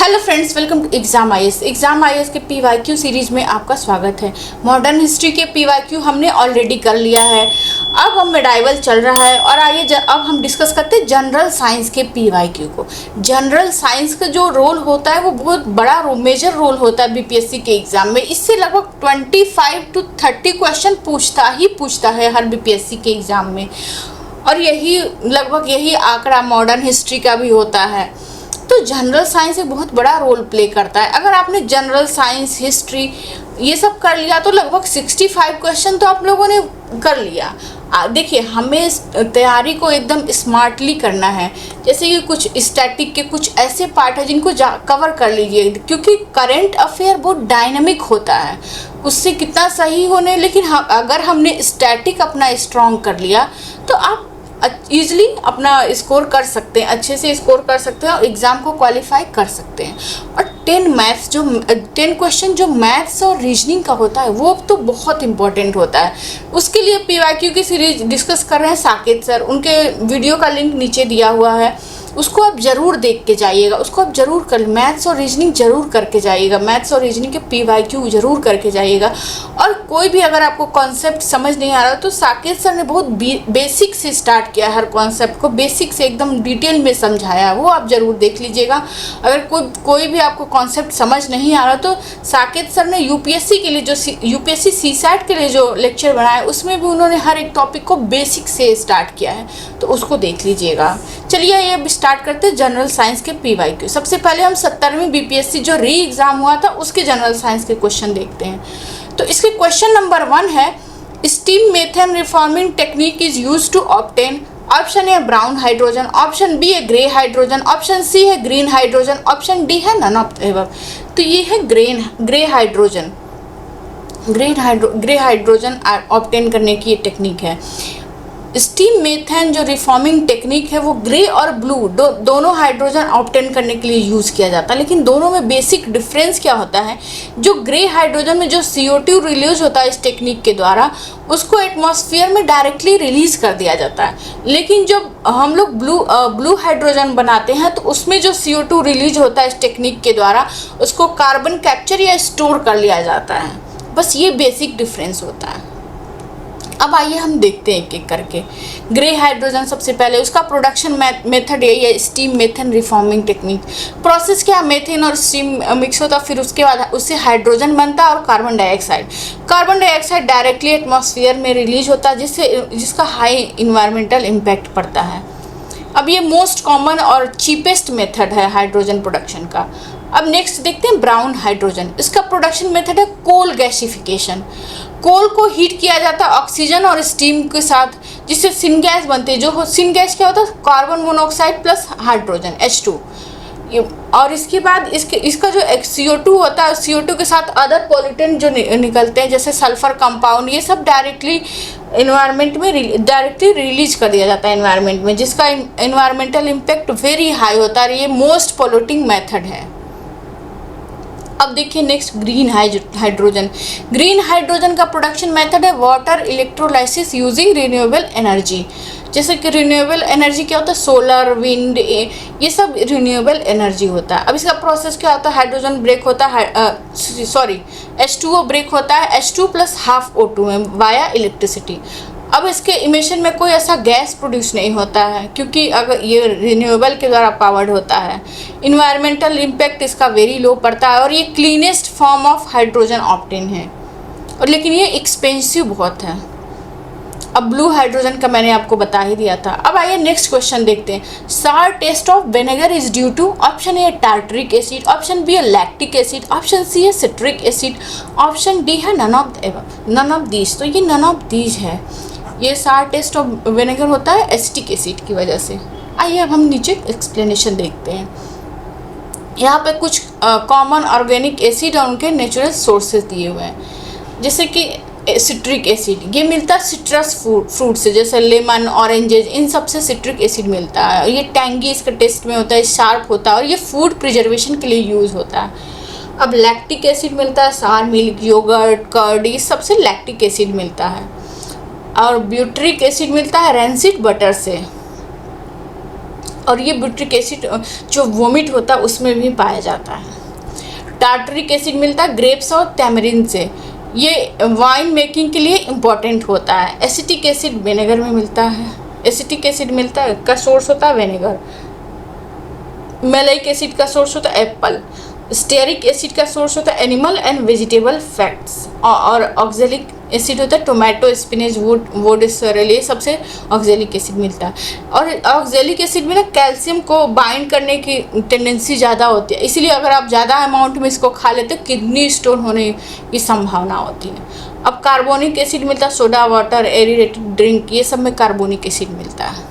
Hello friends, welcome to exam IAS के PYQ series में आपका स्वागत है। मॉडर्न हिस्ट्री के पीवाईक्यू हमने ऑलरेडी कर लिया है। अब हम मेडाइवल चल रहा है और आइए अब हम डिस्कस करते हैं जनरल साइंस के पीवाईक्यू को। जनरल साइंस का जो रोल होता है वो बहुत बड़ा मेजर रोल होता है बीपीएससी के एग्जाम में। इससे लगभग 25 to 30 क्वेश्चन पूछता है हर बीपीएससी के एग्जाम में, और लगभग यही आंकड़ा मॉडर्न हिस्ट्री का भी होता है। तो जनरल साइंस एक बहुत बड़ा रोल प्ले करता है। अगर आपने जनरल साइंस, हिस्ट्री ये सब कर लिया तो लगभग 65 क्वेश्चन तो आप लोगों ने कर लिया। देखिए, हमें तैयारी को एकदम स्मार्टली करना है। जैसे कि कुछ स्टैटिक के कुछ ऐसे पार्ट है जिनको कवर कर लीजिए, क्योंकि करंट अफेयर बहुत डायनामिक होता है। उससे कितना सही होने, लेकिन अगर हमने स्टैटिक अपना स्ट्रॉन्ग कर लिया तो आप ईजिली अपना स्कोर कर सकते हैं, अच्छे से स्कोर कर सकते हैं और एग्ज़ाम को क्वालिफाई कर सकते हैं। और 10 क्वेश्चन जो मैथ्स और रीजनिंग का होता है वो तो बहुत इंपॉर्टेंट होता है। उसके लिए पीवाईक्यू की सीरीज डिस्कस कर रहे हैं साकेत सर। उनके वीडियो का लिंक नीचे दिया हुआ है, उसको आप ज़रूर देख के जाइएगा। उसको आप ज़रूर मैथ्स और रीजनिंग ज़रूर करके जाइएगा। मैथ्स और रीजनिंग के पीवाईक्यू ज़रूर करके जाइएगा। और कोई भी अगर आपको कॉन्सेप्ट समझ नहीं आ रहा तो साकेत सर ने बहुत बेसिक से स्टार्ट किया, हर कॉन्सेप्ट को बेसिक से एकदम डिटेल में समझाया, वो आप ज़रूर देख लीजिएगा। अगर कोई भी आपको कॉन्सेप्ट समझ नहीं आ रहा तो साकेत सर ने यूपीएससी के लिए जो यूपीएससी सीसैट के लिए जो लेक्चर बनाया उसमें भी उन्होंने हर एक टॉपिक को बेसिक से स्टार्ट किया है, तो उसको देख लीजिएगा। चलिए ये स्टार्ट करते हैं जनरल साइंस के पीवाईक्यू। सबसे पहले हम 70वीं बीपीएससी जो री एग्ज़ाम हुआ था उसके जनरल साइंस के क्वेश्चन देखते हैं। तो इसके क्वेश्चन नंबर 1 है, steam methane reforming technique is use to obtain. Option A brown hydrogen, option B है ग्रे हाइड्रोजन, ऑप्शन सी है ग्रीन हाइड्रोजन, ऑप्शन डी है नन ऑफ एबव। तो ये है grey hydrogen. Grey hydrogen obtain करने की ये टेक्निक है। स्टीम मेथन जो रिफॉर्मिंग टेक्निक है वो ग्रे और ब्लू दोनों हाइड्रोजन ऑब्टेन करने के लिए यूज़ किया जाता है। लेकिन दोनों में बेसिक डिफरेंस क्या होता है, जो ग्रे हाइड्रोजन में जो CO2 रिलीज होता है इस टेक्निक के द्वारा, उसको एटमॉस्फेयर में डायरेक्टली रिलीज कर दिया जाता है। लेकिन जब हम लोग ब्लू हाइड्रोजन बनाते हैं तो उसमें जो CO2 रिलीज होता है इस टेक्निक के द्वारा, उसको कार्बन कैप्चर या स्टोर कर लिया जाता है। बस ये बेसिक डिफरेंस होता है। अब आइए हम देखते हैं एक एक करके। ग्रे हाइड्रोजन सबसे पहले, उसका प्रोडक्शन मेथड यही है, steam methane reforming technique. Process क्या, मेथेन और स्टीम मिक्स होता है, फिर उसके बाद उससे हाइड्रोजन बनता है और कार्बन डाइऑक्साइड डायरेक्टली एटमॉस्फेयर में रिलीज होता है, जिसका हाई इन्वायरमेंटल इम्पैक्ट पड़ता है। अब ये मोस्ट कॉमन और चीपेस्ट मेथड है हाइड्रोजन प्रोडक्शन का। अब नेक्स्ट देखते हैं ब्राउन हाइड्रोजन। इसका प्रोडक्शन मेथड है कोल गैसिफिकेशन। कोल को हीट किया जाता है ऑक्सीजन और स्टीम के साथ, जिससे सिनगैस बनते हैं। जो सिनगैस क्या होता है, carbon monoxide plus hydrogen H2। और इसके बाद इसका जो CO2 होता है, CO2 के साथ अदर पॉल्यूटेंट जो निकलते हैं जैसे सल्फर कंपाउंड, ये सब डायरेक्टली इन्वायरमेंट में डायरेक्टली रिलीज कर दिया जाता है इन्वायरमेंट में, जिसका इन्वायरमेंटल इम्पैक्ट वेरी हाई होता है। ये मोस्ट पॉल्यूटिंग मेथड है। अब देखिए next green hydrogen. Green hydrogen का प्रोडक्शन मेथड है water electrolysis using renewable energy. जैसे कि रिन्यूएबल एनर्जी क्या होता है, सोलर, विंड, ये सब रिन्यूएबल एनर्जी होता है। अब इसका प्रोसेस क्या होता है, हाइड्रोजन ब्रेक होता है, H2O ब्रेक होता है H2 + ½ O2 में वाया इलेक्ट्रिसिटी। अब इसके इमिशन में कोई ऐसा गैस प्रोड्यूस नहीं होता है, क्योंकि अगर ये रिन्यूएबल के द्वारा पावर्ड होता है। इन्वायरमेंटल इम्पैक्ट इसका वेरी लो पड़ता है और ये cleanest form of hydrogen obtain है, और लेकिन ये एक्सपेंसिव बहुत है। अब ब्लू हाइड्रोजन का मैंने आपको बता ही दिया था। अब आइए नेक्स्ट क्वेश्चन देखते हैं। Sour taste of vinegar is due to, option A tartaric acid, option B है लैक्टिक एसिड, ऑप्शन सी है सिट्रिक एसिड, ऑप्शन डी है नन ऑफ दीज। तो ये नन ऑफ दीज है। ये सार टेस्ट ऑफ विनेगर होता है एसिटिक एसिड की वजह से। आइए अब हम नीचे एक्सप्लेनेशन देखते हैं। यहाँ पे कुछ कॉमन ऑर्गेनिक एसिड और उनके नेचुरल सोर्सेज दिए हुए हैं। जैसे कि सिट्रिक एसिड, ये मिलता है सिट्रस फ्रूट से, जैसे लेमन, ऑरेंजेस, इन सब से सिट्रिक एसिड मिलता है। ये टैंगी इसका टेस्ट में होता है, शार्प होता है और ये फूड प्रिजर्वेशन के लिए यूज़ होता है। अब लैक्टिक एसिड मिलता है सार मिल्क, योगर्ट, कर्ड, ये सबसे लैक्टिक एसिड मिलता है। और ब्यूट्रिक एसिड मिलता है रेंसिड बटर से। और ये ब्यूट्रिक एसिड जो वोमिट होता है उसमें भी पाया जाता है। टार्टरिक एसिड मिलता है ग्रेप्स और टैमरिन से, ये वाइन मेकिंग के लिए इम्पॉर्टेंट होता है। एसिटिक एसिड विनेगर में मिलता है, एसिटिक एसिड मिलता है का सोर्स होता है विनेगर। मैलाइक एसिड का सोर्स होता है एप्पल। स्टेरिक एसिड का सोर्स होता है एनिमल एंड वेजिटेबल फैट्स। और ऑक्जेलिक एसिड होता है टोमेटो, स्पिनच, वुड सोरेल, ये सबसे ऑक्जेलिक एसिड मिलता है। और ऑक्जेलिक एसिड में ना कैल्शियम को बाइंड करने की टेंडेंसी ज़्यादा होती है, इसलिए अगर आप ज़्यादा अमाउंट में इसको खा लेते हो किडनी स्टोन होने की संभावना होती है। अब कार्बोनिक एसिड मिलता है सोडा वाटर, एरिडेटेड ड्रिंक, ये सब में कार्बोनिक एसिड मिलता है।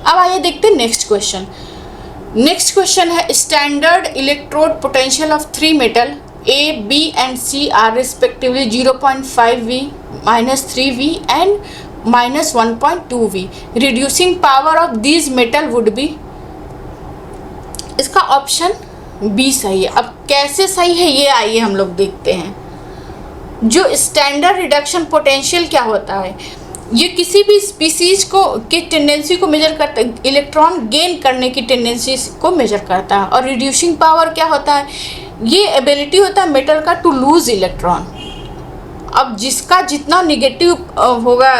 अब आइए देखते हैं नेक्स्ट क्वेश्चन। नेक्स्ट क्वेश्चन है standard electrode potential of 3 metal A, B and C are respectively 0.5 V, -3 V and -1.2 V. Reducing power of these metal would be, इसका ऑप्शन बी सही है। अब कैसे सही है ये आइए हम लोग देखते हैं। जो स्टैंडर्ड रिडक्शन पोटेंशियल क्या होता है, ये किसी भी स्पीसीज को की टेंडेंसी को मेजर करता है, इलेक्ट्रॉन गेन करने की टेंडेंसी को मेजर करता है। और रिड्यूसिंग पावर क्या होता है, ये एबिलिटी होता है मेटल का टू लूज इलेक्ट्रॉन। अब जिसका जितना निगेटिव होगा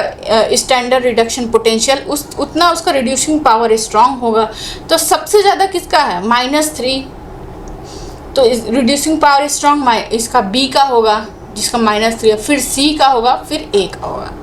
स्टैंडर्ड रिडक्शन पोटेंशियल उतना उसका रिड्यूसिंग पावर स्ट्रांग होगा। तो सबसे ज़्यादा किसका है, -3, तो रिड्यूसिंग पावर स्ट्रांग इसका बी का होगा जिसका -3 है, फिर सी का होगा, फिर ए का होगा।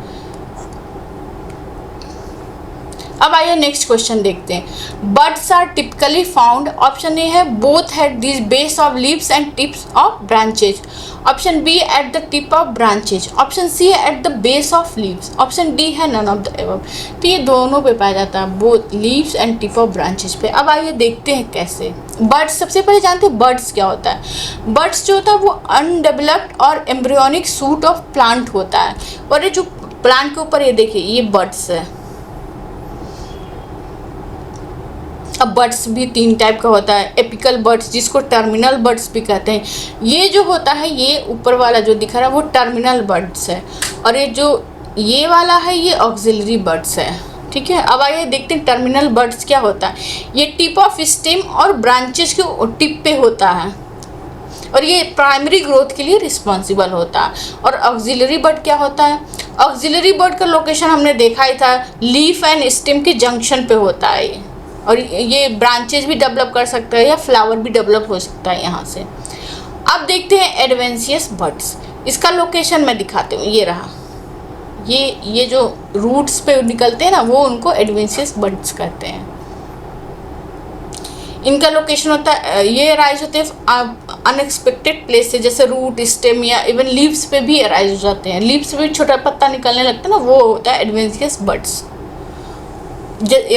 अब आइए नेक्स्ट क्वेश्चन देखते हैं। Birds are typically found, option A है both at the base of leaves and tips of branches, option B at the tip of branches, option C है at the base of leaves, option D है none of the above. तो ये दोनों पे पाया जाता है, both leaves and tip of branches पे। अब आइए देखते हैं कैसे। बर्ड्स, सबसे पहले जानते हैं बर्ड्स क्या होता है। बर्ड्स जो होता है वो अनडेवलप्ड और एम्ब्रियोनिक सूट ऑफ प्लांट होता है। और ये जो प्लांट के ऊपर ये देखिए ये बर्ड्स है। अब बर्ड्स भी 3 टाइप का होता है। एपिकल बर्ड्स जिसको टर्मिनल बर्ड्स भी कहते हैं, ये जो होता है ये ऊपर वाला जो दिख रहा है वो टर्मिनल बर्ड्स है। और ये वाला है ये ऑक्सिलरी बर्ड्स है, ठीक है। अब आइए देखते हैं टर्मिनल बर्ड्स क्या होता है। ये टिप ऑफ स्टेम और ब्रांचेस के टिप पे होता है और ये प्राइमरी ग्रोथ के लिए रिस्पॉन्सिबल होता है। और ऑक्सिलरी बर्ड क्या होता है, ऑक्सिलरी बर्ड का लोकेशन हमने देखा ही था, लीफ एंड स्टेम के जंक्शन पे होता है ये। और ये ब्रांचेज भी डेवलप कर सकता है या फ्लावर भी डेवलप हो सकता है यहाँ से। अब देखते हैं एडवेंशियस बर्ड्स, इसका लोकेशन मैं दिखाती हूँ, ये रहा। ये जो रूट्स पे निकलते हैं ना वो उनको एडवेंशियस बर्ड्स कहते हैं। इनका लोकेशन होता है, ये अराइज होते हैं अनएक्सपेक्टेड प्लेस से, जैसे रूट, स्टेम या इवन लीव्स पे भी अराइज हो जाते हैं। लीव्स पे भी छोटा पत्ता निकलने लगता है ना, वो होता है एडवेंशियस बर्ड्स।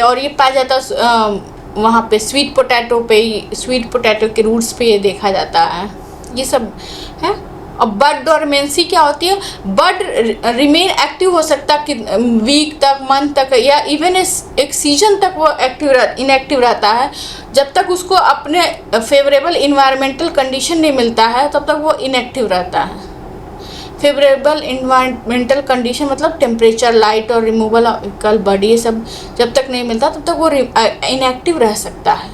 और ये पाया जाता है वहाँ पे स्वीट पोटैटो पे, स्वीट पोटैटो के रूट्स पे ये देखा जाता है, ये सब है। और बर्ड डोरमेंसी क्या होती है, बर्ड रिमेन एक्टिव हो सकता है कि वीक तक, मंथ तक या इवन एक सीजन तक वो इनएक्टिव रहता है। जब तक उसको अपने फेवरेबल इन्वायरमेंटल कंडीशन नहीं मिलता है तब तक वो इनएक्टिव रहता है। फेवरेबल इन्वायरमेंटल कंडीशन मतलब टेम्परेचर, लाइट और रिमूवल ऑफ बर्ड, ये सब जब तक नहीं मिलता तब तक वो इनएक्टिव रह सकता है।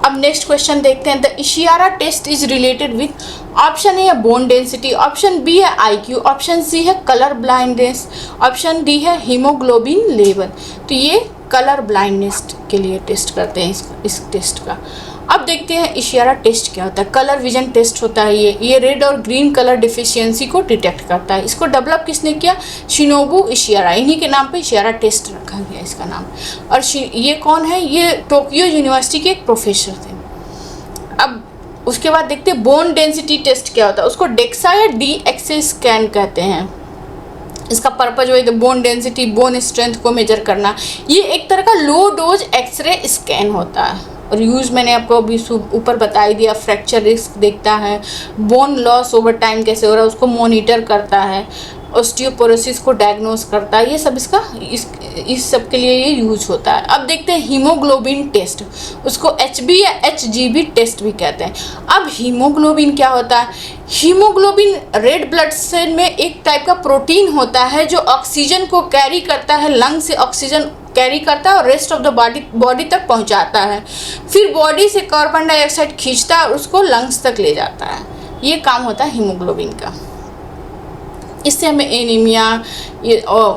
अब नेक्स्ट क्वेश्चन देखते हैं। The Ishihara test is related with, option A है बोन डेंसिटी, ऑप्शन बी है IQ, ऑप्शन सी है कलर ब्लाइंडनेस, ऑप्शन डी है हीमोग्लोबिन लेवल। तो ये कलर ब्लाइंडनेस के लिए टेस्ट करते हैं इस टेस्ट का। अब देखते हैं इशियारा टेस्ट क्या होता है। कलर विजन टेस्ट होता है ये रेड और ग्रीन कलर डिफिशियंसी को डिटेक्ट करता है। इसको डेवलप किसने किया, शिनोबु इशियारा, इन्हीं के नाम पे इशियारा टेस्ट रखा गया इसका नाम। और ये कौन है, ये टोक्यो यूनिवर्सिटी के एक प्रोफेसर थे। अब उसके बाद देखते हैं बोन डेंसिटी टेस्ट क्या होता है। उसको डेक्सा या DXA स्कैन कहते हैं। इसका पर्पज वही है बोन डेंसिटी, बोन स्ट्रेंथ को मेजर करना। ये एक तरह का लो डोज एक्सरे स्कैन होता है और यूज़ मैंने आपको अभी ऊपर बता ही दिया। फ्रैक्चर रिस्क देखता है, बोन लॉस ओवर टाइम कैसे हो रहा है उसको मॉनिटर करता है, ऑस्टियोपोरोसिस को डायग्नोस करता है। ये सब इसका इस सब के लिए ये यूज होता है। अब देखते हैं हीमोग्लोबिन टेस्ट, उसको HB या HGB टेस्ट भी कहते हैं। अब हीमोग्लोबिन क्या होता है, हीमोग्लोबिन रेड ब्लड सेल में एक टाइप का प्रोटीन होता है जो ऑक्सीजन को कैरी करता है, लंग से ऑक्सीजन कैरी करता है और रेस्ट ऑफ द बॉडी तक पहुंचाता है। फिर बॉडी से कार्बन डाइऑक्साइड खींचता है और उसको लंग्स तक ले जाता है। ये काम होता है हीमोग्लोबिन का। इससे हमें एनीमिया,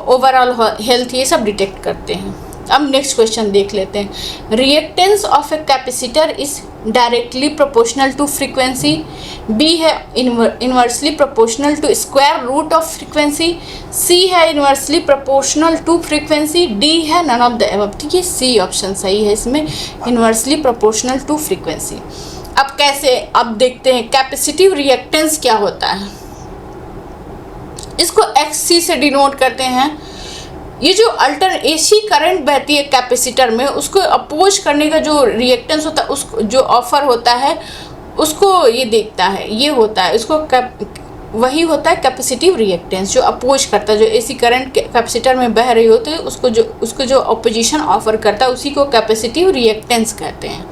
ओवरऑल हेल्थ, ये सब डिटेक्ट करते हैं। अब नेक्स्ट क्वेश्चन देख लेते हैं। Reactance of a capacitor is directly proportional to frequency. B है inversely proportional to square root of frequency. C है inversely proportional to frequency. D है नन ऑफ द एबव। ठीक है, सी ऑप्शन सही है इसमें, इन्वर्सली प्रोपोर्शनल टू फ्रीक्वेंसी। अब कैसे, अब देखते हैं कैपेसिटिव रिएक्टेंस क्या होता है। इसको XC से डिनोट करते हैं। ये जो एसी करंट बहती है कैपेसिटर में, उसको अपोज करने का जो रिएक्टेंस होता है, उसको जो ऑफर होता है उसको ये देखता है, ये होता है, इसको वही होता है कैपेसिटिव रिएक्टेंस, जो अपोज करता है। जो एसी करंट कैपेसिटर में बह रही होती है उसको जो अपोजिशन ऑफर करता है उसी को कैपेसिटिव रिएक्टेंस कहते हैं।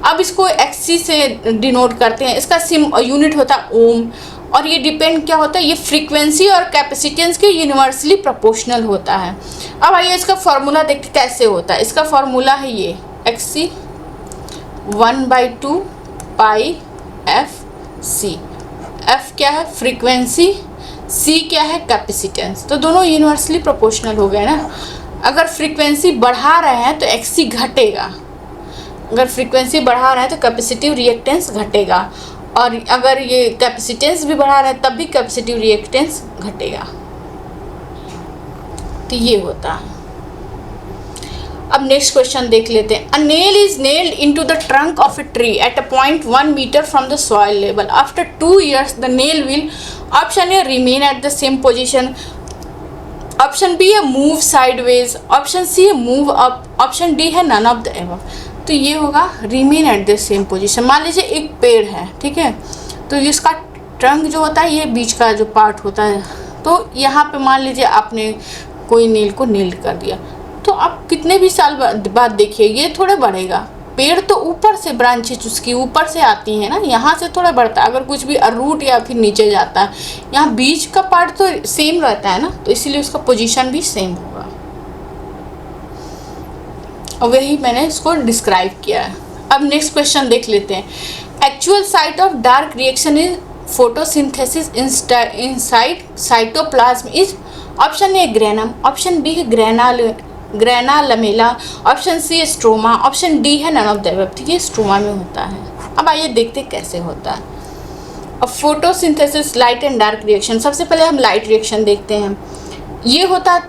अब इसको XC से डिनोट करते हैं। इसका यूनिट होता है ओम, और ये डिपेंड क्या होता है, ये फ्रीक्वेंसी और कैपेसिटेंस के यूनिवर्सली प्रोपोर्शनल होता है। अब आइए इसका फॉर्मूला देखते कैसे होता है। इसका फॉर्मूला है ये XC 1/2 पाई FC। F क्या है, फ्रीक्वेंसी, C क्या है, कैपेसिटेंस। तो दोनों यूनिवर्सली प्रोपोर्शनल हो गए ना। अगर फ्रीक्वेंसी बढ़ा रहे हैं तो XC घटेगा, अगर फ्रीक्वेंसी बढ़ा रहे हैं तो कैपेसिटिव रिएक्टेंस घटेगा, और अगर ये कैपेसिटेंस भी बढ़ा रहे हैं तब भी कैपेसिटिव रिएक्टेंस घटेगा। तो ये होता है। अब नेक्स्ट क्वेश्चन देख लेते हैं। A nail is nailed into the trunk of a tree at a point 1 metre from the soil level. After 2 years the nail will, option A remain at the same position, option B है move sideways, option C है move up, option D है none of the above. तो ये होगा remain at the same position. मान लीजिए एक पेड़ है, ठीक है, तो इसका ट्रंक जो होता है, ये बीच का जो पार्ट होता है, तो यहाँ पे मान लीजिए आपने कोई नील को नील्ड कर दिया, तो आप कितने भी साल बाद देखिए ये थोड़े बढ़ेगा। पेड़ तो ऊपर से ब्रांचेज उसकी ऊपर से आती हैं ना, यहाँ से थोड़ा बढ़ता है। अगर कुछ भी रूट या फिर नीचे जाता है, यहाँ बीच का पार्ट तो सेम रहता है ना, तो इसीलिए उसका पोजीशन भी सेम होगा। और वही मैंने इसको डिस्क्राइब किया है। अब नेक्स्ट क्वेश्चन देख लेते हैं। Actual site of dark reaction is photosynthesis inside cytoplasm is, option A granum, option B है ग्रेना लमेला, ऑप्शन सी है स्ट्रोमा, ऑप्शन डी है नन ऑफ द एबव। ठीक है, स्ट्रोमा में होता है। अब आइए देखते हैं कैसे होता है। अब photosynthesis, light and dark reaction. सबसे पहले हम लाइट रिएक्शन देखते हैं। ये होता है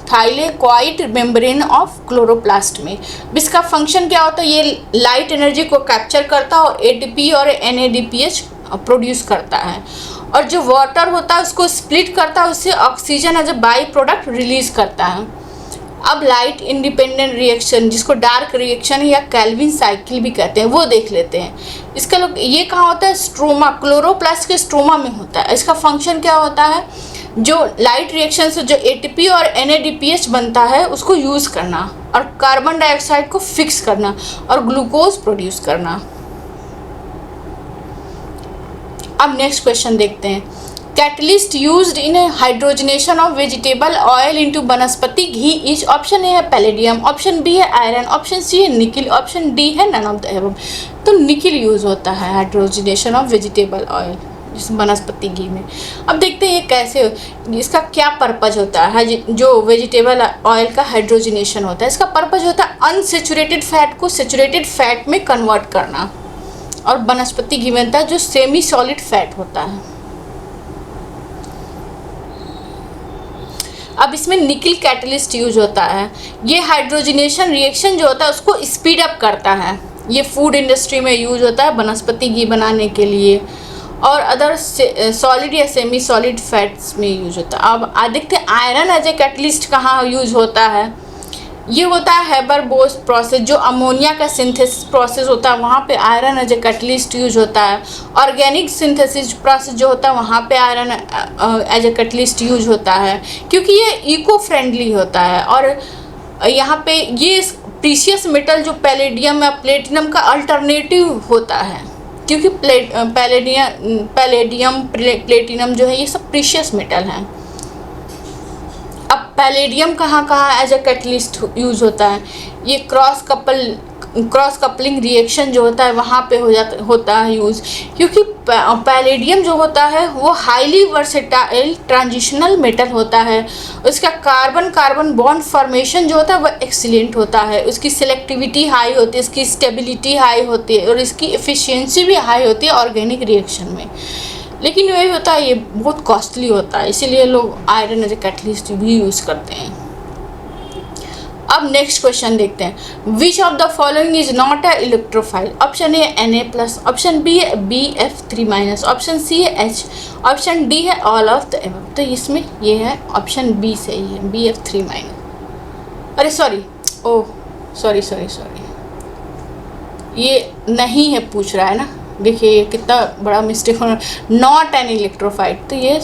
थाइलेक्वाइड मेम्ब्रेन ऑफ क्लोरोप्लास्ट में। इसका फंक्शन क्या होता है, ये लाइट एनर्जी को कैप्चर करता है और ATP और NADPH प्रोड्यूस करता है, और जो वाटर होता है उसको स्प्लिट करता है, उससे oxygen as a by product release करता है। अब लाइट इंडिपेंडेंट रिएक्शन, जिसको डार्क रिएक्शन या कैल्विन साइकिल भी कहते हैं, वो देख लेते हैं। इसका ये कहाँ होता है, स्ट्रोमा, क्लोरोप्लास्ट के स्ट्रोमा में होता है। इसका फंक्शन क्या होता है, जो लाइट रिएक्शन से जो ATP और NADPH बनता है उसको यूज़ करना, और कार्बन डाइऑक्साइड को फिक्स करना, और ग्लूकोज प्रोड्यूस करना। अब नेक्स्ट क्वेश्चन देखते हैं। Catalyst used in hydrogenation of vegetable oil into वनस्पति घी इज, ऑप्शन ए है पैलेडियम, ऑप्शन बी है आयरन, ऑप्शन सी है निकिल, ऑप्शन डी है नन ऑफ द एबव। तो निकिल यूज होता है हाइड्रोजनेशन ऑफ वेजिटेबल ऑयल, जिस वनस्पति घी में। अब देखते हैं ये कैसे, इसका क्या पर्पज होता है। जो वेजिटेबल ऑयल का हाइड्रोजनेशन होता है, इसका पर्पज होता है अनसेचुरेटेड फैट को सेचुरेटेड फैट में कन्वर्ट करना, और वनस्पति घी बनता है जो सेमी सॉलिड फैट होता है। अब इसमें निकिल कैटलिस्ट यूज होता है। ये हाइड्रोजनेशन रिएक्शन जो होता है उसको स्पीड अप करता है। ये फूड इंडस्ट्री में यूज होता है वनस्पति घी बनाने के लिए, और अदर सॉलिड या सेमी सॉलिड फैट्स में यूज होता है। अब देखते हैं आयरन एज ए कैटलिस्ट कहाँ यूज होता है। ये होता है हेबर-बोस प्रोसेस, जो अमोनिया का सिंथेसिस प्रोसेस होता है, वहाँ पे iron as a catalyst use होता है। ऑर्गेनिक सिंथेसिस प्रोसेस जो होता है वहाँ पे iron as a catalyst use होता है, क्योंकि ये इको फ्रेंडली होता है। और यहाँ पे ये प्रीशियस मेटल जो पैलेडियम या प्लेटिनम का अल्टरनेटिव होता है, क्योंकि पैलेडियम प्लेटिनम जो है ये सब प्रीशियस मेटल हैं। अब पैलेडियम कहाँ कहाँ एज अ कैटलिस्ट यूज होता है? ये क्रॉस कपलिंग रिएक्शन जो होता है वहाँ पे होता है यूज़, क्योंकि पैलेडियम जो होता है वो हाईली वर्सेटाइल ट्रांजिशनल मेटल होता है। उसका कार्बन कार्बन बॉन्ड फॉर्मेशन जो होता है वो एक्सीलेंट होता है, उसकी सिलेक्टिविटी हाई होती है, इसकी स्टेबिलिटी हाई होती है और इसकी एफिशिएंसी भी हाई होती है ऑर्गेनिक रिएक्शन में। लेकिन वही होता है, ये बहुत कॉस्टली होता है, इसीलिए लोग आयरन एज ए कैटलिस्ट भी यूज़ करते हैं। अब नेक्स्ट क्वेश्चन देखते हैं, which of the following is not a electrophile? Option A Na+, option B है Bf3-, ऑप्शन सी है H, ऑप्शन डी है ऑल ऑफ द एबव। तो इसमें ये है ऑप्शन बी सही है, Bf3-। अरे सॉरी, ओह सॉरी, ये नहीं है पूछ रहा है ना, देखिए ये कितना बड़ा मिस्टेक हो रहा है, नॉट एन इलेक्ट्रोफाइल, तो ये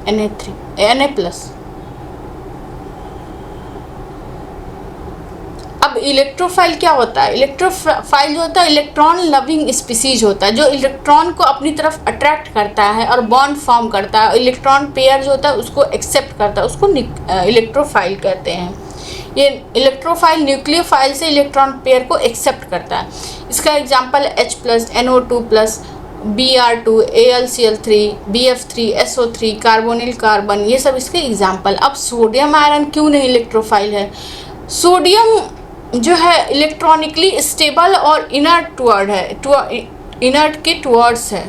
Na+। अब इलेक्ट्रोफाइल क्या होता है? इलेक्ट्रोफाइल जो होता है इलेक्ट्रॉन लविंग स्पीसीज होता है, जो इलेक्ट्रॉन को अपनी तरफ अट्रैक्ट करता है और बॉन्ड फॉर्म करता है, इलेक्ट्रॉन पेयर जो होता है उसको एक्सेप्ट करता है, उसको इलेक्ट्रोफाइल कहते हैं। ये इलेक्ट्रोफाइल न्यूक्लियोफाइल से इलेक्ट्रॉन पेयर को एक्सेप्ट करता है। इसका example H+, NO2+, Br2, AlCl3, Bf3, SO3, carbonyl carbon, ये सब इसके एग्जांपल। अब सोडियम आयरन क्यों नहीं इलेक्ट्रोफाइल है? सोडियम जो है इलेक्ट्रॉनिकली स्टेबल और इनर्ट टुवर्ड है, इनर्ट के टुवर्ड्स है,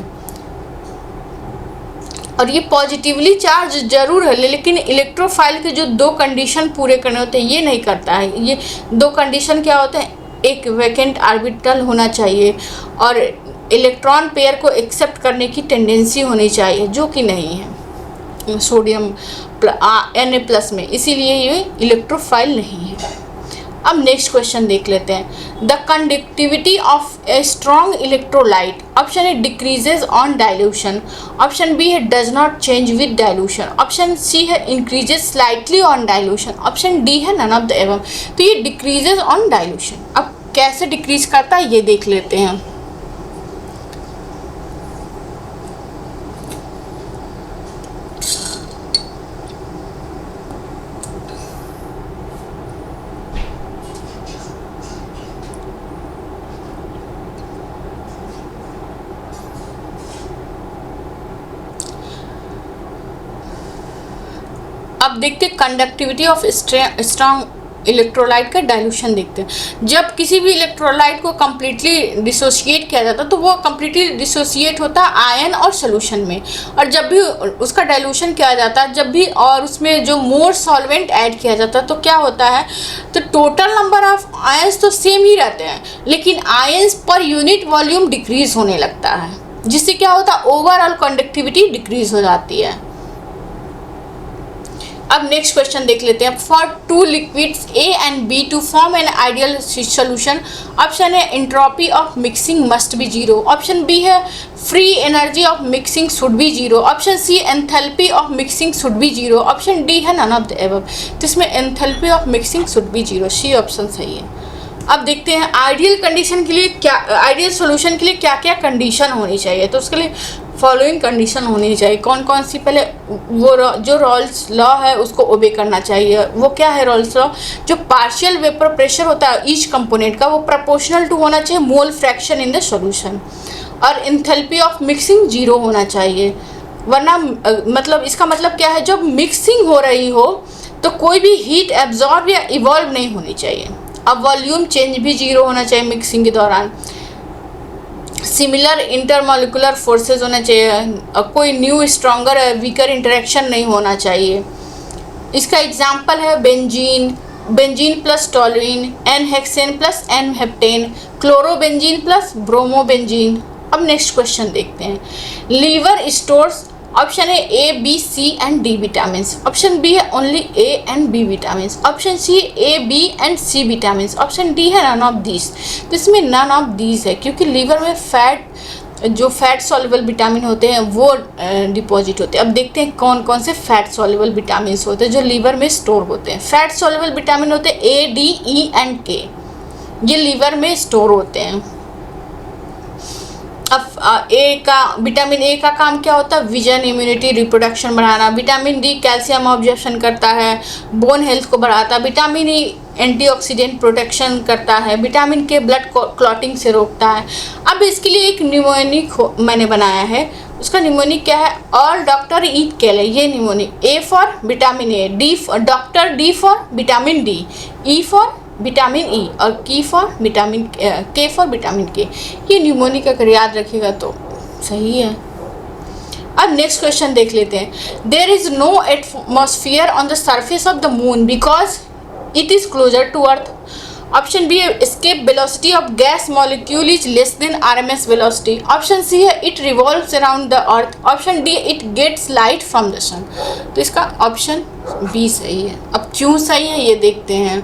और ये पॉजिटिवली चार्ज जरूर है, लेकिन इलेक्ट्रोफाइल के जो दो कंडीशन पूरे करने होते हैं ये नहीं करता है। ये दो कंडीशन क्या होते हैं? एक वैकेंट ऑर्बिटल होना चाहिए और इलेक्ट्रॉन पेयर को एक्सेप्ट करने की टेंडेंसी होनी चाहिए, जो कि नहीं है सोडियम Na+ में, इसीलिए ये इलेक्ट्रोफाइल नहीं है। अब नेक्स्ट क्वेश्चन देख लेते हैं, the conductivity of a strong electrolyte. Option A decreases on dilution, option B है does not change with dilution, option C है increases slightly on dilution, option D है नन ऑफ द एबव। तो ये decreases on dilution. अब कैसे decrease करता है ये देख लेते हैं। अब देखते हैं कंडक्टिविटी ऑफ स्ट्रॉन्ग इलेक्ट्रोलाइट का डाइल्यूशन देखते हैं। जब किसी भी इलेक्ट्रोलाइट को कम्प्लीटली डिसोशिएट किया जाता है तो वो कम्प्लीटली डिसोशिएट होता है आयन और सोल्यूशन में, और जब भी उसका डाइल्यूशन किया जाता है, जब भी और उसमें जो मोर सॉल्वेंट ऐड किया जाता है तो क्या होता है, तो टोटल नंबर ऑफ आयंस तो सेम ही रहते हैं, लेकिन ions per unit volume decrease होने लगता है, जिससे क्या होता है ओवरऑल कंडक्टिविटी डिक्रीज हो जाती है। अब नेक्स्ट क्वेश्चन देख लेते हैं, for two liquids A and B to form an ideal solution. Option है entropy of mixing must be 0, option B है free energy of mixing should be 0, option C enthalpy of mixing should be 0, option D है none of the above. तो इसमें enthalpy of mixing should be 0, C option सही है। अब देखते हैं ideal condition के लिए क्या, आइडियल सॉल्यूशन के लिए क्या क्या कंडीशन होनी चाहिए। तो उसके लिए फॉलोइंग कंडीशन होनी चाहिए। कौन कौन सी? पहले वो जो रॉल्स लॉ है उसको ओबे करना चाहिए। वो क्या है रॉल्स लॉ? जो पार्शियल वेपर प्रेशर होता है ईच कंपोनेंट का वो प्रोपोर्शनल टू होना चाहिए mole fraction in the solution, और एंथैल्पी ऑफ मिक्सिंग 0 होना चाहिए। वरना मतलब इसका मतलब क्या है, जब मिक्सिंग हो रही हो तो कोई भी हीट एब्जॉर्ब या इवॉल्व नहीं होनी चाहिए। अब वॉल्यूम चेंज भी 0 होना चाहिए मिक्सिंग के दौरान। सिमिलर इंटरमोलिकुलर फोर्सेस होना चाहिए, कोई न्यू स्ट्रॉन्गर वीकर इंटरेक्शन नहीं होना चाहिए। इसका एग्जांपल है benzene plus toluene, n hexane plus n heptane, chlorobenzene plus bromobenzene. अब नेक्स्ट क्वेश्चन देखते हैं, लीवर स्टोर्स। ऑप्शन है A, B, C and D vitamins, option B है only A and B vitamins, option C A, B and C vitamins, option D है none of these. तो इसमें none of these है, क्योंकि liver में fat soluble vitamin होते हैं वो डिपॉजिट होते हैं। अब देखते हैं कौन कौन से फैट सॉल्युबल विटामिन होते हैं जो लीवर में स्टोर होते हैं। फैट सॉल्युबल विटामिन होते हैं A, D, E and K, ये लीवर में स्टोर होते हैं। अब विटामिन ए का काम क्या होता है? विजन, इम्यूनिटी, रिप्रोडक्शन बढ़ाना। विटामिन डी कैल्शियम ऑब्जॉर्प्शन करता है, बोन हेल्थ को बढ़ाता है। विटामिन ई एंटीऑक्सीडेंट प्रोटेक्शन करता है। विटामिन के ब्लड क्लॉटिंग से रोकता है। अब इसके लिए एक निमोनिक मैंने बनाया है, उसका निमोनिक क्या है? ऑल डॉक्टर ईट केले, ये mnemonic. A for vitamin A, D doctor, D for vitamin D, E for vitamin E और के फॉर विटामिन के। ये न्यूमोनिक अगर याद रखिएगा तो सही है। अब नेक्स्ट क्वेश्चन देख लेते हैं। There is no atmosphere on the surface of the moon because it is closer to earth. Option B है escape velocity of gas molecule is less than RMS velocity. Option C है it revolves around the earth. Option D it gets light from the sun. तो इसका option B सही है। अब क्यों सही है ये देखते हैं।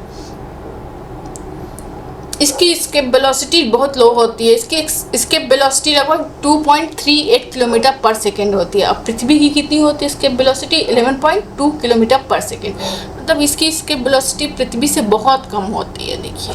इसकी स्केप वेलोसिटी बहुत लो होती है। इसकी स्केप वेलोसिटी लगभग 2.38 किलोमीटर पर सेकेंड होती है। अब पृथ्वी की कितनी होती है स्केप वेलोसिटी? 11.2 किलोमीटर पर सेकेंड। मतलब इसकी स्केप वेलोसिटी पृथ्वी से बहुत कम होती है। देखिए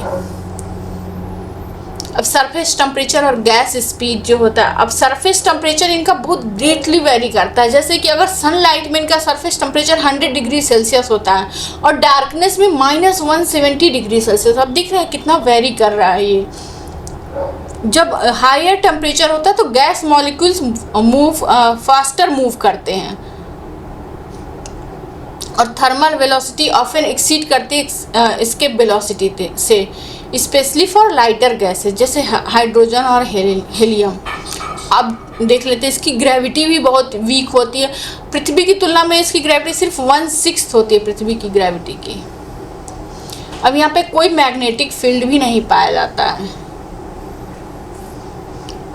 अब सरफेस टेम्परेचर और गैस स्पीड जो होता है, अब सरफेस टेम्परेचर इनका बहुत ग्रेटली वेरी करता है। जैसे कि अगर सनलाइट में इनका सरफेस टेम्परेचर 100 डिग्री सेल्सियस होता है और डार्कनेस में -170 डिग्री सेल्सियस। अब दिख रहा है कितना वेरी कर रहा है ये। जब हायर टेम्परेचर होता है तो गैस मॉलिक्यूल्स फास्टर मूव करते हैं और थर्मल वेलोसिटी ऑफन एक्सीड करती है एस्केप वेलोसिटी से, स्पेशली फॉर लाइटर गैसेज जैसे हाइड्रोजन और हेलियम। अब देख लेते हैं इसकी ग्रेविटी भी बहुत वीक होती है। पृथ्वी की तुलना में इसकी ग्रेविटी सिर्फ 1/6 होती है पृथ्वी की ग्रेविटी की। अब यहाँ पे कोई मैग्नेटिक फील्ड भी नहीं पाया जाता है।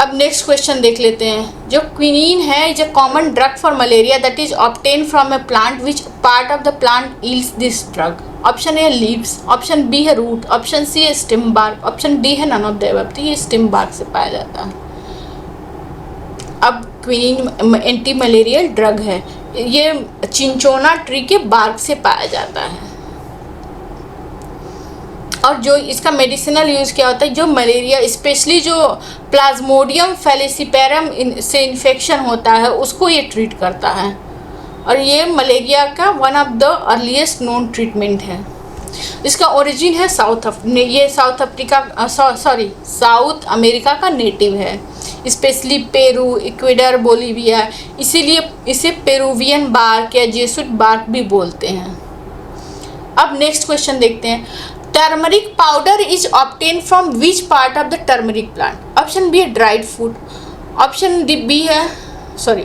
अब नेक्स्ट क्वेश्चन देख लेते हैं। जो क्विनीन है is a common drug for malaria that is obtain from A plant which part of the plant yields this drug. Option A है लीव्स, ऑप्शन बी है रूट, ऑप्शन सी है stem bark, option D है none of the above. तो ये stem bark से पाया जाता है। अब क्विनीन एंटी मलेरियल ड्रग है। ये चिंचोना ट्री के बार्क से पाया जाता है। और जो इसका मेडिसिनल यूज़ क्या होता है? जो मलेरिया स्पेशली जो प्लाज्मोडियम फैलेसिपेरम से इन्फेक्शन होता है उसको ये ट्रीट करता है। और ये मलेरिया का one of the earliest known treatment है। इसका ओरिजिन है साउथ अमेरिका का नेटिव है, स्पेशली पेरू, इक्वेडर, बोलीविया। इसीलिए इसे पेरूवियन बार्क या जेसुट बार्क भी बोलते हैं। अब नेक्स्ट क्वेश्चन देखते हैं। Turmeric powder is obtain from which part of the turmeric plant? Option B है dried food, option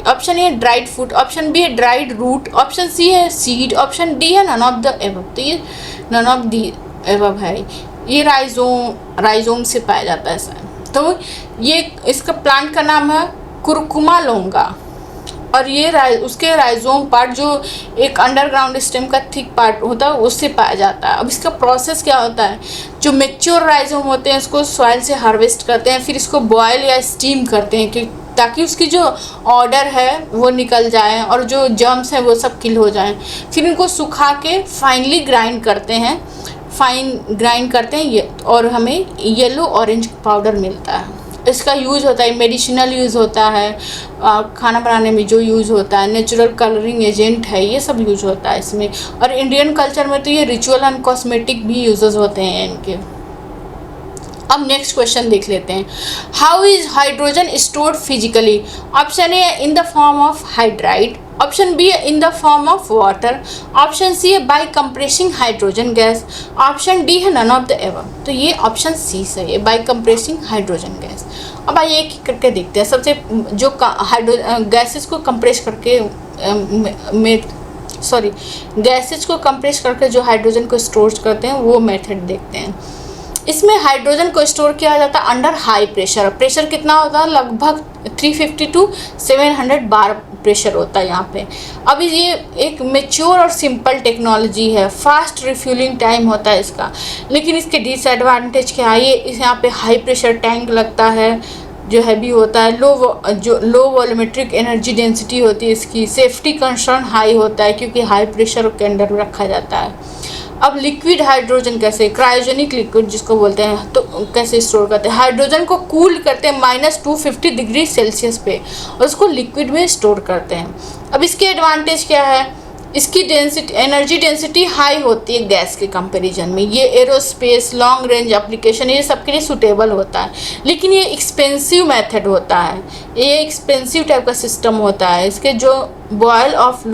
option A dried food, option B है ड्राइड रूट, ऑप्शन सी है सीड, ऑप्शन डी है none of the above. तो ये none of the above है। ये rhizome से पाया जाता है। तो ये इसका प्लांट का नाम है कुरकुमा लोंगा। और ये उसके राइजोम पार्ट जो एक अंडरग्राउंड स्टेम का थिक पार्ट होता है उससे पाया जाता है। अब इसका प्रोसेस क्या होता है? जो मेच्योर राइजोम होते हैं इसको सॉइल से हार्वेस्ट करते हैं, फिर इसको बॉयल या स्टीम करते हैं कि ताकि उसकी जो ऑर्डर है वो निकल जाए और जो जर्म्स हैं वो सब किल हो जाएं। फिर इनको सुखा के फाइनली ग्राइंड करते हैं ये, और हमें येलो ऑरेंज पाउडर मिलता है। इसका यूज़ होता है मेडिसिनल यूज़ होता है, खाना बनाने में जो यूज़ होता है, नेचुरल कलरिंग एजेंट है, ये सब यूज़ होता है इसमें। और इंडियन कल्चर में तो ये रिचुअल एंड कॉस्मेटिक भी यूजेस होते हैं इनके। अब नेक्स्ट क्वेश्चन देख लेते हैं। How is hydrogen stored physically? Option A in the form of hydride, option B in the form of water, option C है by compressing hydrogen gas, option D है नन ऑफ द एबव। तो ये option C सही है, by compressing hydrogen gas. अब आइए एक करके देखते हैं। सबसे जो गैसेस को कंप्रेस करके गैसेस को कंप्रेस करके जो हाइड्रोजन को स्टोर करते हैं वो मेथड देखते हैं। इसमें हाइड्रोजन को स्टोर किया जाता है अंडर हाई प्रेशर। प्रेशर कितना होता है? लगभग 350 to 700 बार प्रेशर होता है यहाँ पे। अभी ये एक मेच्योर और सिंपल टेक्नोलॉजी है, फास्ट रिफ्यूलिंग टाइम होता है इसका। लेकिन इसके डिसएडवांटेज क्या है? ये यहाँ पे हाई प्रेशर टैंक लगता है जो हैवी होता है, लो वॉल्यूमेट्रिक एनर्जी डेंसिटी होती है इसकी, सेफ्टी कंसर्न हाई होता है क्योंकि हाई प्रेशर के अंडर रखा जाता है। अब लिक्विड हाइड्रोजन कैसे, क्रायोजेनिक लिक्विड जिसको बोलते हैं, तो कैसे स्टोर करते हैं? हाइड्रोजन को कूल करते हैं -250 डिग्री सेल्सियस पे और उसको लिक्विड में स्टोर करते हैं। अब इसके एडवांटेज क्या है? इसकी डेंसिटी, एनर्जी डेंसिटी हाई होती है गैस के कंपैरिजन में। ये एरोस्पेस, लॉन्ग रेंज एप्लीकेशन, ये सब के लिए सूटेबल होता है। लेकिन ये एक्सपेंसिव मेथड होता है, ये एक्सपेंसिव टाइप का सिस्टम होता है। इसके जो boil off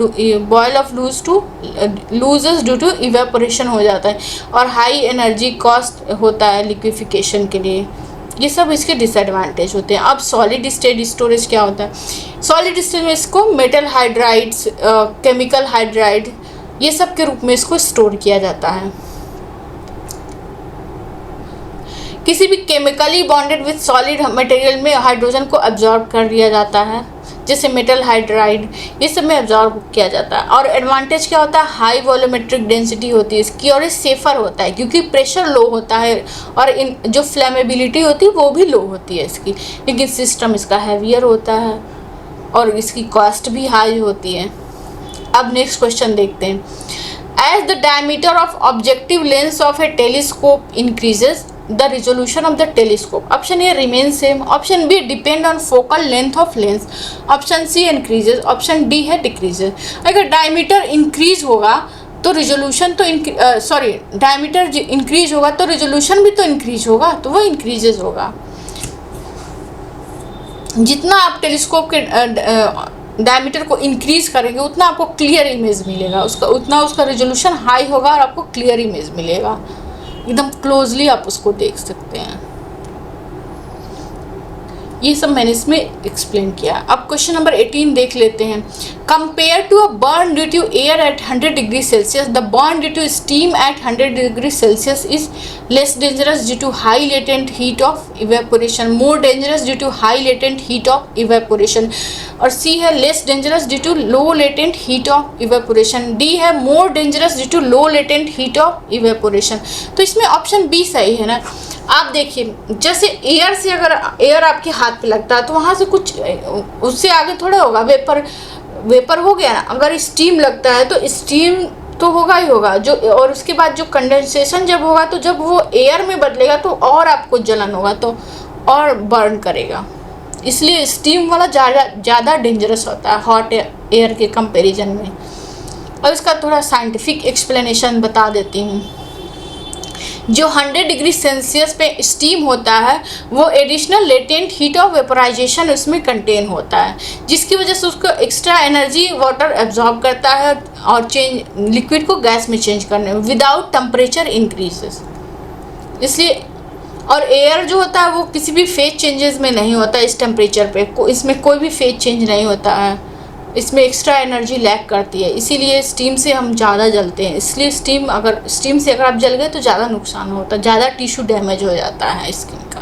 losses due to evaporation हो जाता है और हाई एनर्जी कॉस्ट होता है लिक्विफिकेशन के लिए। ये सब इसके डिसएडवांटेज होते हैं। अब सॉलिड स्टेट स्टोरेज क्या होता है? सॉलिड स्टेट में इसको मेटल हाइड्राइड्स, केमिकल हाइड्राइड, ये सब के रूप में इसको स्टोर किया जाता है। किसी भी chemically bonded with solid material में हाइड्रोजन को अब्जॉर्ब कर लिया जाता है, जैसे मेटल हाइड्राइड, ये सब में अब्जॉर्ब किया जाता है। और एडवांटेज क्या होता है? हाई वॉल्यूमेट्रिक डेंसिटी होती है इसकी और ये सेफ़र होता है क्योंकि प्रेशर लो होता है और इन जो फ्लेमेबिलिटी होती है वो भी लो होती है इसकी। लेकिन सिस्टम इसका हैवियर होता है और इसकी कॉस्ट भी हाई होती है। अब नेक्स्ट क्वेश्चन देखते हैं। As the diameter of objective lens of a telescope increases the resolution of the telescope. Option A remain same, option B depend on focal length of lens, option C increases, option D है decreases. अगर diameter increase होगा तो resolution तो diameter increase होगा तो resolution भी तो increase होगा, तो वो इंक्रीजेज होगा। जितना आप टेलीस्कोप के डायमीटर को इंक्रीज करेंगे उतना आपको क्लियर इमेज मिलेगा, उतना उसका रिजोल्यूशन हाई होगा और आपको क्लियर इमेज मिलेगा, एकदम क्लोजली आप उसको देख सकते हैं। ये सब मैंने इसमें एक्सप्लेन किया। अब क्वेश्चन नंबर 18 देख लेते हैं। Compare to a burn due to air at 100 degree Celsius, the burn due to steam at 100 degree Celsius is less dangerous due to high latent heat of evaporation, more dangerous due to high latent heat of evaporation, और C है less dangerous due to low latent heat of evaporation, D है more dangerous due to low latent heat of evaporation. तो इसमें option B सही है ना। आप देखिए, जैसे एयर से अगर एयर आपके हाथ पे लगता है तो वहाँ से कुछ उससे आगे थोड़ा होगा, वेपर हो गया ना। अगर स्टीम लगता है तो स्टीम तो होगा ही होगा, जो और उसके बाद जो कंडेंसेशन जब होगा तो जब वो एयर में बदलेगा तो और आपको जलन होगा, तो और बर्न करेगा। इसलिए स्टीम वाला ज़्यादा डेंजरस होता है हॉट एयर के कंपैरिजन में। और इसका थोड़ा साइंटिफिक एक्सप्लेनेशन बता देती हूँ। जो 100 डिग्री सेल्सियस पे स्टीम होता है वो additional latent heat of vaporisation उसमें कंटेन होता है, जिसकी वजह से उसको एक्स्ट्रा एनर्जी वाटर एब्जॉर्ब करता है और लिक्विड को गैस में चेंज करने में विदाउट टेम्परेचर इंक्रीजेस। इसलिए और एयर जो होता है वो किसी भी फेज चेंजेस में नहीं होता इस टेम्परेचर पे, इसमें कोई भी फेज चेंज नहीं होता है, इसमें एक्स्ट्रा एनर्जी लैक करती है, इसीलिए स्टीम से हम ज़्यादा जलते हैं। इसलिए स्टीम से अगर आप जल गए तो ज़्यादा नुकसान होता है, ज़्यादा टिश्यू डैमेज हो जाता है स्किन का।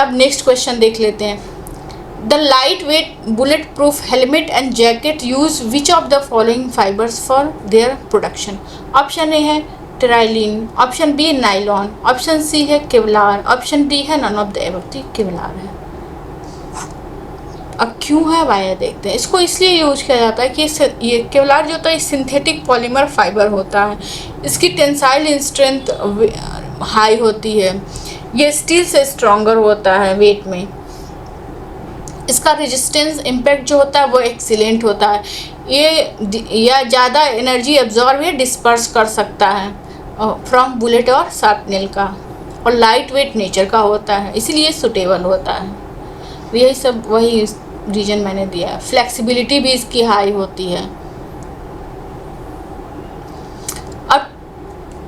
अब नेक्स्ट क्वेश्चन देख लेते हैं। The light weight bullet proof helmet and jacket use which of the following fibers for their production. Option A है terylene, option B nylon, option C है केवलार, ऑप्शन डी है none of the above. Kevlar है। अब क्यों है via देखते हैं। इसको इसलिए यूज किया जाता है कि ये केवलार जो होता है सिंथेटिक पॉलीमर फाइबर होता है, इसकी टेंसाइल स्ट्रेंथ हाई होती है, ये स्टील से स्ट्रॉन्गर होता है वेट में, इसका रेजिस्टेंस इम्पैक्ट जो होता है वो एक्सीलेंट होता है, ये या ज़्यादा एनर्जी एब्जॉर्ब या डिस्पर्स कर सकता है फ्रॉम बुलेट और शार्पनेल का, और लाइट वेट नेचर का होता है, इसीलिए सुटेबल होता है। यही सब वही रीजन मैंने दिया है। फ्लेक्सिबिलिटी भी इसकी हाई होती है। अब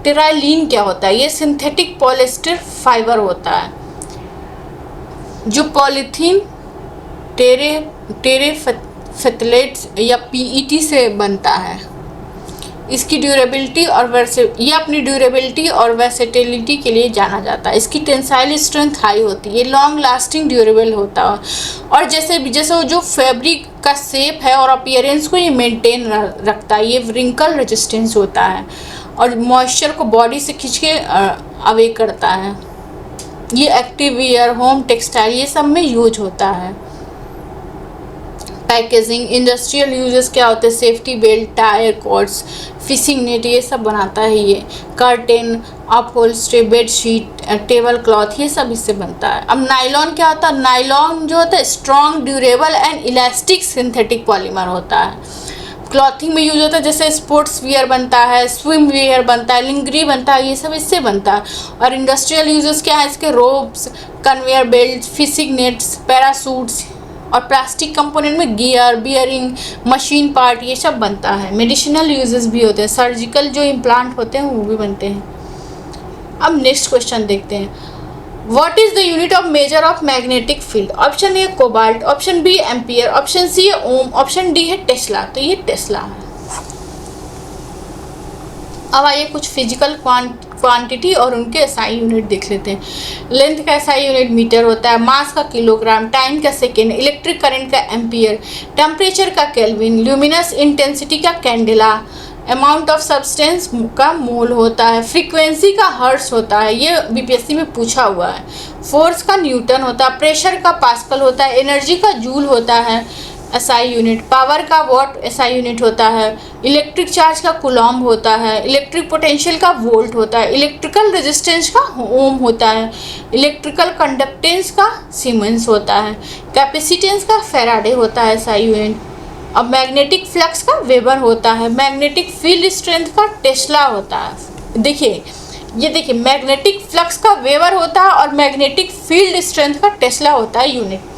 टेराइलिन क्या होता है? ये सिंथेटिक पॉलिएस्टर फाइबर होता है जो पॉलीथीन, टेरेफेथलेट्स या पीईटी से बनता है। इसकी ड्यूरेबिलिटी और ये अपनी ड्यूरेबिलिटी और वर्सेटिलिटी के लिए जाना जाता है। इसकी टेंसाइल स्ट्रेंथ हाई होती है, ये लॉन्ग लास्टिंग ड्यूरेबल होता है, और जैसे वो जो फैब्रिक का शेप है और अपीयरेंस को ये मेंटेन रखता है। ये रिंकल रेजिस्टेंस होता है और मॉइस्चर को बॉडी से खींच के अवे करता है। ये एक्टिव वियर, होम टेक्सटाइल, ये सब में यूज होता है। पैकेजिंग। इंडस्ट्रियल यूजेस क्या होते हैं, safety belt, tyre cords, fishing net, ये सब बनाता है ये। Curtain, upholstery, bedsheet, table cloth, ये सब इससे बनता है। अब नायलॉन क्या होता है, नायलॉन जो होता है strong, durable and elastic synthetic polymer होता है। क्लॉथिंग में यूज होता है, जैसे स्पोर्ट्स वियर बनता है, स्विम वियर बनता है, लिंगरी बनता है, ये सब इससे बनता है। और इंडस्ट्रियल यूजेस क्या है इसके, ropes, conveyor belt, fishing nets, parachutes, और प्लास्टिक कंपोनेंट में गियर, बियरिंग, मशीन पार्ट, ये सब बनता है। मेडिसिनल यूजेस भी होते हैं, सर्जिकल जो इम्प्लांट होते हैं वो भी बनते हैं। अब नेक्स्ट क्वेश्चन देखते हैं, what is the unit of measure of magnetic field. Option A cobalt, option B ampere, option C है ओम, ऑप्शन डी है टेस्ला। तो ये टेस्ला है। अब आइए कुछ फिजिकल क्वांटिटी और उनके एसआई यूनिट देख लेते हैं। लेंथ का एसआई यूनिट मीटर होता है, मास का किलोग्राम, टाइम का सेकेंड, इलेक्ट्रिक करंट का एम्पियर, टेम्परेचर का केल्विन, ल्यूमिनस इंटेंसिटी का कैंडेला, अमाउंट ऑफ सब्सटेंस का मोल होता है, फ्रीक्वेंसी का हर्ट्ज होता है, ये बीपीएससी में पूछा हुआ है, फोर्स का न्यूटन होता है, प्रेशर का पास्कल होता है, एनर्जी का जूल होता है एसआई यूनिट, पावर का वॉट एसआई यूनिट होता है, इलेक्ट्रिक चार्ज का कूलॉम्ब होता है, इलेक्ट्रिक पोटेंशियल का वोल्ट होता है, इलेक्ट्रिकल रेजिस्टेंस का ओम होता है, इलेक्ट्रिकल कंडक्टेंस का सीमेंस होता है, कैपेसिटेंस का फैराडे होता है एसआई यूनिट। अब मैग्नेटिक फ्लक्स का वेबर होता है, मैग्नेटिक फील्ड स्ट्रेंथ का टेस्ला होता है। देखिए ये देखिए, मैग्नेटिक फ्लक्स का वेबर होता है और मैग्नेटिक फील्ड स्ट्रेंथ का टेस्ला होता है यूनिट।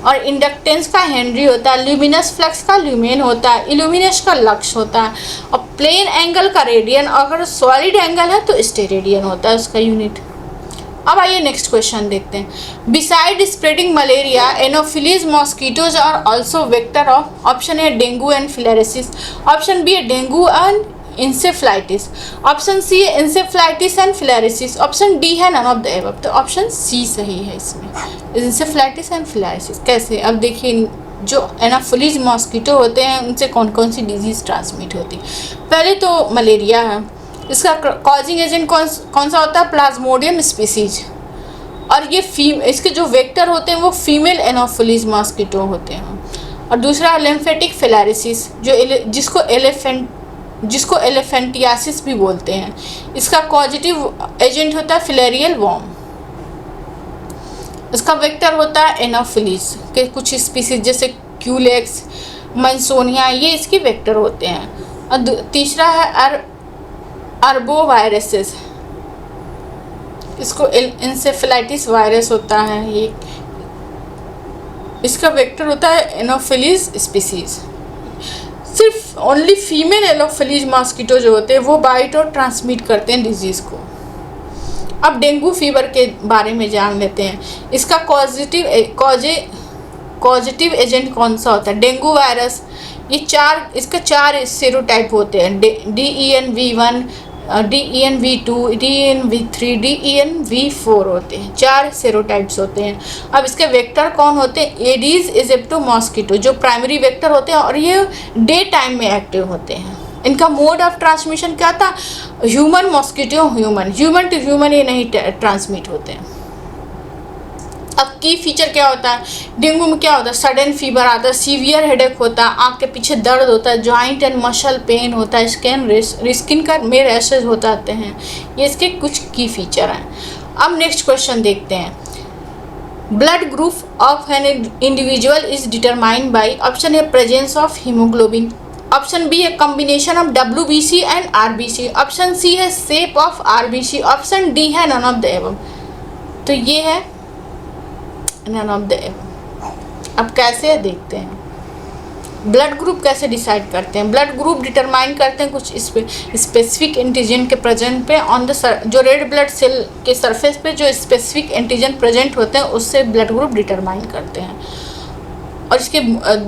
और इंडक्टेंस का हेनरी होता है, ल्यूमिनस फ्लक्स का ल्यूमेन होता है, इल्यूमिनेश का लक्स होता है, और प्लेन एंगल का रेडियन, अगर सॉलिड एंगल है तो स्टेरेडियन होता है उसका यूनिट। अब आइए नेक्स्ट क्वेश्चन देखते हैं। Beside spreading malaria, anopheles mosquitoes are also vector of, option A dengue and filariasis, option B dengue and encephalitis, option C है encephalitis and filariasis, option D है नन ऑफ द एबव। तो option C सही है इसमें, encephalitis and filariasis. कैसे, अब देखिए जो एनोफिलीज मॉस्किटो होते हैं उनसे कौन कौन सी डिजीज ट्रांसमिट होती है। पहले तो मलेरिया है, इसका कॉजिंग एजेंट कौन सा होता है, प्लाज्मोडियम स्पीसीज, और ये इसके जो वेक्टर होते हैं वो फीमेल एनोफिलीज मॉस्किटो होते हैं। और दूसरा लिम्फेटिक फिलेरिसिस, जिसको एलिफेंटियासिस भी बोलते हैं, इसका कॉजेटिव एजेंट होता है फिलेरियल वॉर्म, इसका वेक्टर होता है एनोफिलीज के कुछ स्पीसीज जैसे क्यूलेक्स, मंसोनिया, ये इसके वेक्टर होते हैं। और तीसरा है अर्बो वायरसेस, इसको इंसेफेलाइटिस वायरस होता है, ये इसका वेक्टर होता है एनोफिलीज स्पीसीज। सिर्फ ओनली फीमेल एनोफिलीज मॉस्किटो जो होते हैं वो बाइट और ट्रांसमिट करते हैं डिजीज़ को। अब डेंगू फीवर के बारे में जान लेते हैं। इसका कॉजेटिव एजेंट कौन सा होता है, डेंगू वायरस। इसके चार सेरोटाइप होते हैं, DENV1, DENV2, DENV3, DENV4 होते हैं, 4 सेरोटाइप्स होते हैं। अब इसके वेक्टर कौन होते हैं, एडीज इजिप्टो मॉस्किटो जो प्राइमरी वेक्टर होते हैं और ये डे टाइम में एक्टिव होते हैं। इनका मोड ऑफ ट्रांसमिशन क्या था, human mosquito human to human ये नहीं ट्रांसमिट होते हैं। अब की फीचर क्या होता है, डेंगू में क्या होता है, सडन फीवर आता है, सीवियर हेडेक होता है, आँख के पीछे दर्द होता है, जॉइंट एंड मसल पेन होता है, स्किन का में रैशेज हो जाते हैं। ये इसके कुछ की फीचर हैं। अब नेक्स्ट क्वेश्चन देखते हैं। Blood group of an individual is determined by, option A presence of haemoglobin, option B है combination of WBC and RBC, option C है shape of RBC, option D है नन ऑफ द एबव। तो ये है none of the above. अब कैसे है देखते हैं, ब्लड ग्रुप कैसे डिसाइड करते हैं। ब्लड ग्रुप डिटरमाइन करते हैं कुछ स्पेसिफिक एंटीजन के प्रेजेंट पे ऑन द जो रेड ब्लड सेल के सरफेस पे जो स्पेसिफिक एंटीजन प्रेजेंट होते हैं उससे ब्लड ग्रुप डिटरमाइन करते हैं। और इसके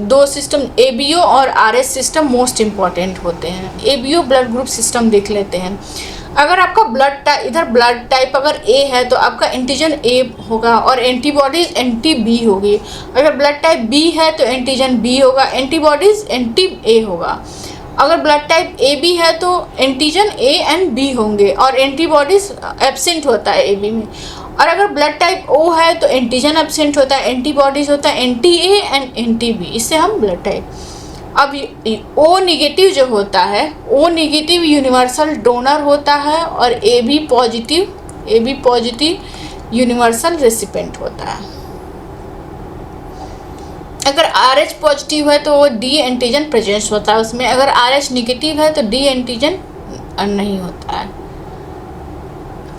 दो सिस्टम ABO और RS सिस्टम मोस्ट इम्पॉर्टेंट होते हैं। ABO ब्लड ग्रुप सिस्टम देख लेते हैं। अगर आपका ब्लड टाइप अगर A है तो आपका एंटीजन A होगा और एंटीबॉडीज एंटी-B होगी। अगर ब्लड टाइप B है तो एंटीजन B होगा, एंटीबॉडीज एंटी-A होगा। अगर ब्लड टाइप AB है तो एंटीजन A एंड B होंगे और एंटीबॉडीज एब्सेंट होता है AB में। और अगर ब्लड टाइप ओ है तो एंटीजन एब्सेंट होता है, एंटीबॉडीज होता है anti A and anti B, इससे हम ब्लड टाइप। अब ओ निगेटिव जो होता है, ओ निगेटिव यूनिवर्सल डोनर होता है और A B positive universal recipient होता है। अगर आर एच पॉजिटिव है तो वो डी एंटीजन प्रेजेंस होता है उसमें, अगर आर एच निगेटिव है तो डी एंटीजन नहीं होता है।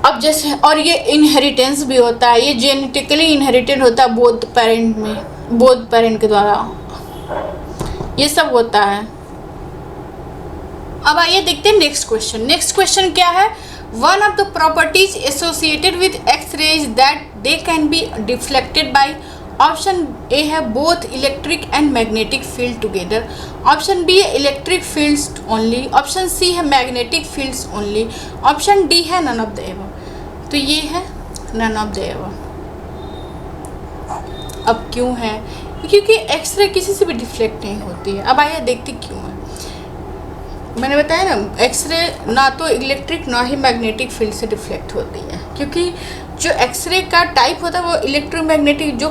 अब जैसे, और ये इनहेरिटेंस भी होता है, ये जेनेटिकली इनहेरिटेड होता है बोथ पेरेंट के द्वारा, ये सब होता है। अब आइए देखते हैं नेक्स्ट क्वेश्चन क्या है। One of the properties associated with X rays that they can be deflected by, option A है both electric and magnetic field together, option B है electric fields only, option C है magnetic fields only, option D है none of the above. तो ये है none of the above. अब क्यों है? क्योंकि एक्सरे किसी से भी डिफ्लेक्ट नहीं होती है। अब आइए देखते क्यों है। मैंने बताया ना, एक्सरे ना तो इलेक्ट्रिक ना ही मैग्नेटिक फील्ड से डिफ्लेक्ट होती है, क्योंकि जो एक्सरे का टाइप होता है वो इलेक्ट्रोमैग्नेटिक, जो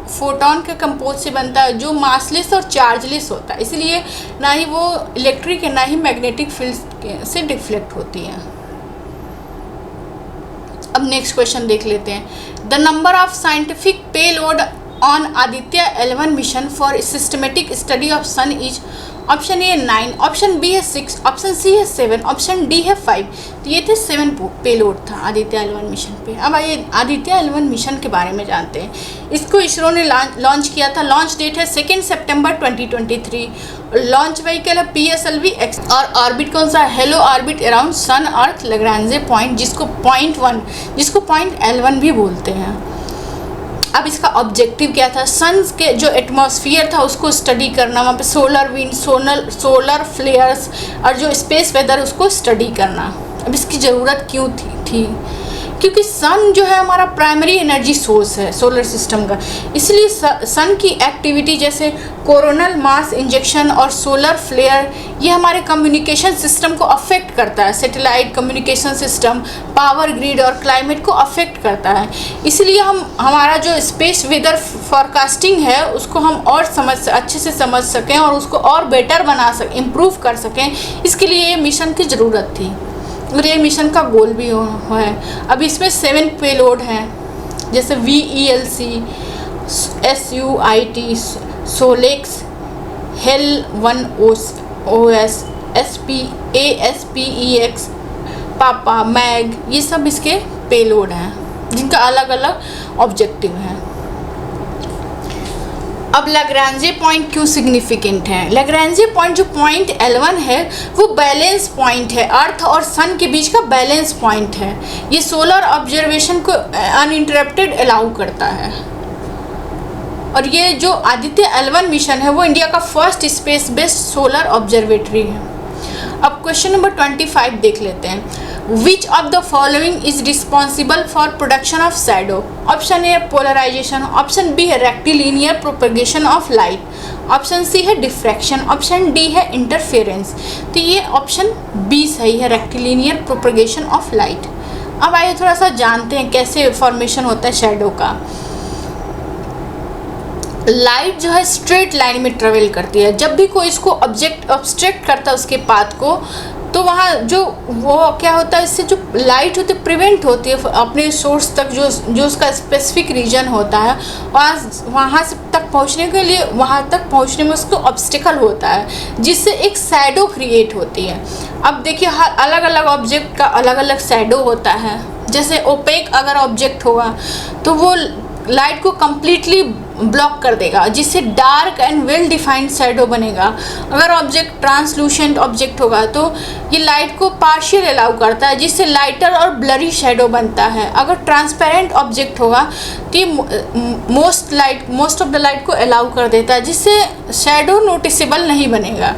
फोटोन के कंपोज से बनता है, जो मासलेस और चार्जलेस होता है, इसलिए ना ही वो इलेक्ट्रिक है ना ही मैग्नेटिक फील्ड से डिफ्लेक्ट होती है। अब नेक्स्ट क्वेश्चन देख लेते हैं। The number of scientific payload on Aditya L1 mission for systematic study of sun is, option A 9, option B है 6, ऑप्शन सी है 7, ऑप्शन डी है 5। तो ये थे 7 पेलोड था आदित्य L1 मिशन पे। अब आइए आदित्य L1 मिशन के बारे में जानते हैं। इसको इसरो ने लॉन्च किया था। लॉन्च डेट है 2 सितंबर 2023। लॉन्च व्हीकल है PSLV-X और ऑर्बिट कौन सा? हेलो ऑर्बिट अराउंड सन अर्थ लैग्रांज पॉइंट, जिसको पॉइंट L1 भी बोलते हैं। अब इसका ऑब्जेक्टिव क्या था? सन के जो एटमॉस्फेयर था उसको स्टडी करना, वहाँ पे सोलर विंड, सोलर फ्लेयर्स और जो स्पेस वेदर उसको स्टडी करना। अब इसकी ज़रूरत क्यों थी? क्योंकि सन जो है हमारा प्राइमरी एनर्जी सोर्स है सोलर सिस्टम का, इसलिए सन की एक्टिविटी जैसे कोरोनल मास इंजेक्शन और सोलर फ्लेयर ये हमारे कम्युनिकेशन सिस्टम को अफेक्ट करता है। Satellite communication system, power grid और क्लाइमेट को अफेक्ट करता है। इसलिए हमारा जो स्पेस वेदर फॉरकास्टिंग है उसको हम और अच्छे से समझ सकें और उसको और बेटर बना सकें, इम्प्रूव कर सकें, इसके लिए ये मिशन की ज़रूरत थी और ये मिशन का गोल भी है। अब इसमें 7 पेलोड हैं, जैसे VELC, SUIT, SoLEXS, HEL-1OS, ASPEX, PAPA, MAG, ये सब इसके पेलोड हैं जिनका अलग अलग ऑब्जेक्टिव है। अब लैग्रांजे पॉइंट क्यों सिग्निफिकेंट है? लैग्रांजे पॉइंट जो पॉइंट L1 है वो बैलेंस पॉइंट है, अर्थ और सन के बीच का बैलेंस पॉइंट है। ये सोलर ऑब्जर्वेशन को अनइंटरप्टेड अलाउ करता है। और ये जो आदित्य L1 मिशन है वो इंडिया का first space based solar observatory है। अब क्वेश्चन नंबर 25 देख लेते हैं। Which of the following is responsible for production of shadow? Option A polarisation, option B है rectilinear propagation of light, option C है डिफ्रैक्शन, ऑप्शन डी है interference. तो ये ऑप्शन बी सही है, रेक्टिलिनियर प्रोपगेशन ऑफ लाइट। अब आइए थोड़ा सा जानते हैं कैसे फॉर्मेशन होता है शैडो का। लाइट जो है स्ट्रेट लाइन में ट्रेवल करती है। जब भी कोई इसको ऑब्जेक्ट ऑब्स्ट्रक्ट करता है उसके पाथ को, तो वहाँ जो वो क्या होता है, इससे जो लाइट होती है प्रिवेंट होती है अपने सोर्स तक, जो उसका स्पेसिफिक रीजन होता है वहाँ से तक पहुँचने के लिए, वहाँ तक पहुँचने में उसको ऑब्स्टिकल होता है, जिससे एक शैडो क्रिएट होती है। अब देखिए हर अलग अलग ऑब्जेक्ट का अलग अलग शैडो होता है। जैसे ओपेक अगर ऑब्जेक्ट होगा तो वो लाइट को कम्प्लीटली ब्लॉक कर देगा, जिससे dark and well defined shadow बनेगा। अगर ऑब्जेक्ट ट्रांसलूसेंट ऑब्जेक्ट होगा तो ये लाइट को पार्शियल अलाउ करता है, जिससे लाइटर और ब्लरी शैडो बनता है। अगर ट्रांसपेरेंट ऑब्जेक्ट होगा तो ये मोस्ट ऑफ द लाइट को अलाउ कर देता है, जिससे शैडो नोटिसेबल नहीं बनेगा।